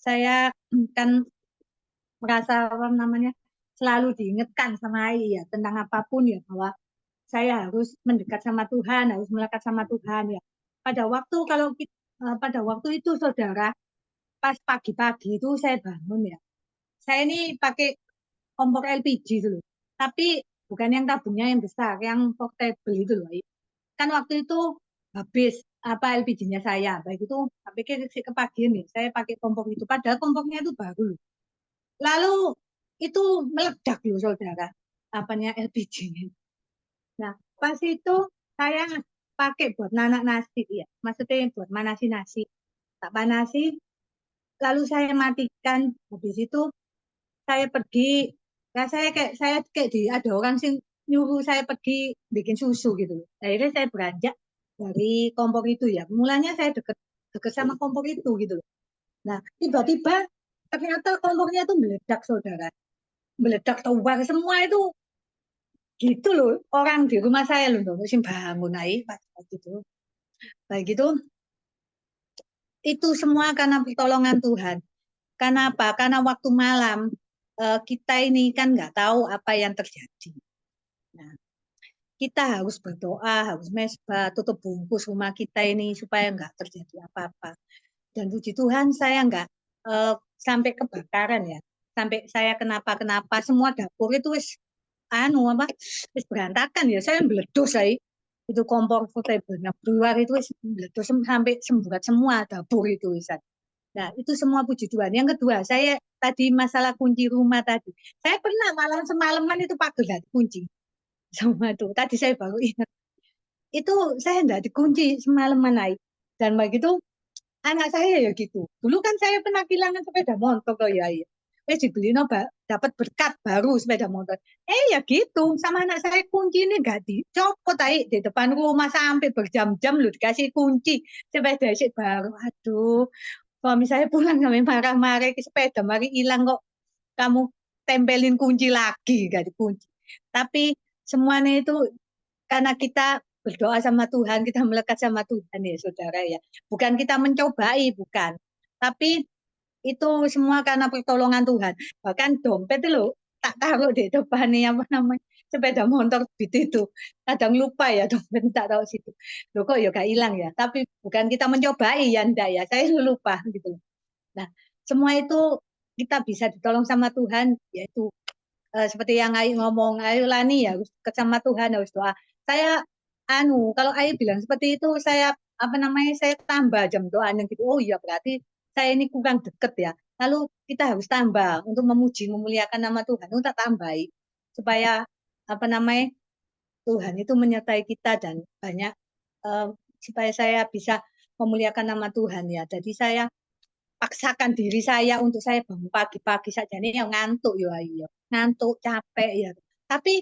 saya kan merasa apa namanya selalu diingatkan sama Ai ya tentang apapun ya bahwa saya harus mendekat sama Tuhan, harus melekat sama Tuhan ya. Pada waktu itu saudara, pas pagi-pagi itu saya bangun ya. Saya ini pakai kompor LPG dulu, tapi bukan yang tabungnya yang besar, yang portable itu loh. Kan waktu itu habis apa LPG-nya saya, baik itu tapi ke pagi nih, saya pakai kompor itu, padahal kompornya itu baru loh. Lalu itu meledak loh saudara, apanya LPG-nya. Nah, pas itu saya pakai buat nanak nasi ya, maksudnya buat manasi nasi. Tak panasi, lalu saya matikan. Habis itu saya pergi, ya saya kayak ada orang sih nyuruh saya pergi bikin susu gitu. Akhirnya saya beranjak dari kompor itu ya. Mulanya saya deket sama kompor itu gitu. Nah, tiba-tiba ternyata kompornya itu meledak saudara. Meledak keluar semua itu gitu loh. Orang di rumah saya loh, mesti bangun naik pas gitu. Baik gitu, itu semua karena pertolongan Tuhan. Karena apa? Karena waktu malam kita ini kan nggak tahu apa yang terjadi. Nah, kita harus berdoa, harus mesbah, tutup bungkus rumah kita ini supaya nggak terjadi apa-apa. Dan puji Tuhan saya nggak sampai kebakaran ya, sampai saya kenapa-kenapa, semua dapur itu wis wis berantakan ya, saya meledos saya itu kompor portable keluar itu wis meledos sampai semburat semua dapur itu Wisan. Nah, itu semua puji Tuhan. Yang kedua, saya tadi masalah kunci rumah tadi. Saya pernah malam semalaman itu pagar kunci. Sama itu. Tadi saya baru ingat. Itu saya enggak dikunci semalaman naik. Dan begitu anak saya ya gitu. Dulu kan saya pernah kehilangan sepeda motor loh ya. Dibeli dapat berkat baru sepeda motor. Ya gitu, sama anak saya kunci ini enggak dicopot di depan rumah sampai berjam-jam loh dikasih kunci sepeda baru. Aduh, suami saya pulang kami marah-marah ke sepeda, mari hilang kok kamu tempelin kunci lagi, gak dikunci. Tapi semuanya itu karena kita berdoa sama Tuhan, kita melekat sama Tuhan ya saudara ya. Bukan kita mencobai, bukan. Tapi itu semua karena pertolongan Tuhan. Bahkan dompet itu loh, tak taruh di depan nih apa namanya sepeda motor itu. Kadang lupa ya dompet tak tahu situ. Loh kok ya gak hilang ya. Tapi bukan kita mencobai ya enggak ya. Saya lupa gitu. Nah, semua itu kita bisa ditolong sama Tuhan yaitu seperti yang Ayu ngomong, Ayu Lani ya harus sama Tuhan harus doa. Saya kalau Ayu bilang seperti itu saya saya tambah jam doanya gitu. Oh iya berarti saya ini kurang deket ya. Lalu kita harus tambah untuk memuji memuliakan nama Tuhan untuk tambahi supaya Tuhan itu menyertai kita dan banyak supaya saya bisa memuliakan nama Tuhan ya. Jadi saya paksakan diri saya untuk saya bangun pagi-pagi saja ini yang ngantuk ya ayo ngantuk capek ya tapi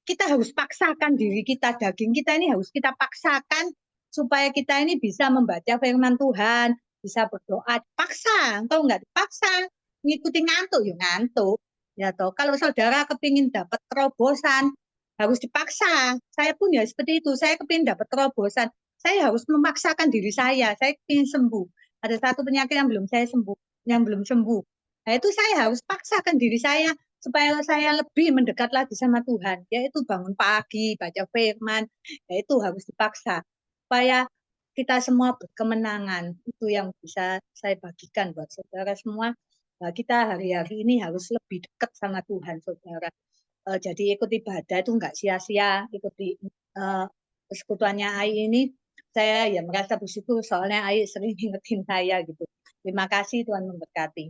kita harus paksakan diri kita daging kita ini harus kita paksakan supaya kita ini bisa membaca firman Tuhan bisa berdoa paksa kalau nggak dipaksa ngikuti ngantuk ya toh kalau saudara kepingin dapat terobosan harus dipaksa saya pun ya seperti itu saya kepingin dapat terobosan saya harus memaksakan diri saya kepingin sembuh ada satu penyakit yang belum sembuh. Nah, itu saya harus paksakan diri saya supaya saya lebih mendekat lagi sama Tuhan, yaitu bangun pagi, baca firman, yaitu harus dipaksa supaya kita semua berkemenangan. Itu yang bisa saya bagikan buat saudara semua. Nah, kita hari-hari ini harus lebih dekat sama Tuhan, saudara. Jadi ikut ibadah itu enggak sia-sia, ikuti persekutuannya Ai ini saya ya merasa bersyukur soalnya Ai sering ingetin saya gitu. Terima kasih Tuhan memberkati.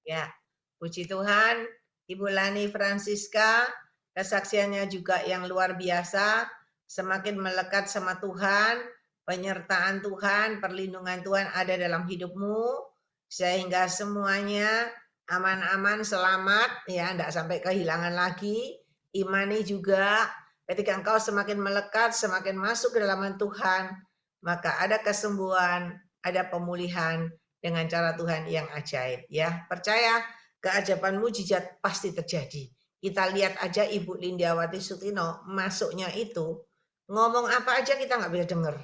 Ya, puji Tuhan, Ibu Lani Francisca, kesaksiannya juga yang luar biasa, semakin melekat sama Tuhan, penyertaan Tuhan, perlindungan Tuhan ada dalam hidupmu, sehingga semuanya aman-aman, selamat, ya, enggak sampai kehilangan lagi. Imani juga, ketika engkau semakin melekat, semakin masuk ke dalam Tuhan, maka ada kesembuhan, ada pemulihan dengan cara Tuhan yang ajaib. Ya, percaya keajaiban mujizat pasti terjadi. Kita lihat aja Ibu Lindiawati Sutino masuknya itu ngomong apa aja kita nggak bisa dengar.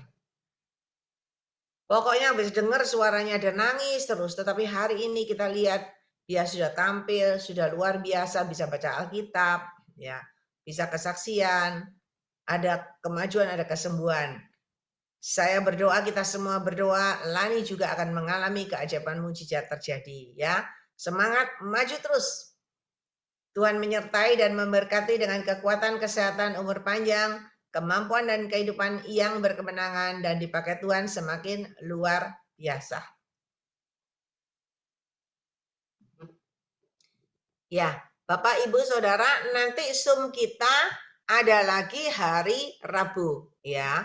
Pokoknya bisa dengar suaranya ada nangis terus, tetapi hari ini kita lihat dia sudah tampil, sudah luar biasa, bisa baca Alkitab, ya, bisa kesaksian, ada kemajuan, ada kesembuhan. Saya berdoa, kita semua berdoa, Lani juga akan mengalami keajaiban mujizat terjadi, ya. Semangat, maju terus. Tuhan menyertai dan memberkati dengan kekuatan, kesehatan, umur panjang, kemampuan dan kehidupan yang berkemenangan dan dipakai Tuhan semakin luar biasa. Ya, Bapak, Ibu, Saudara, nanti Zoom kita ada lagi hari Rabu, ya.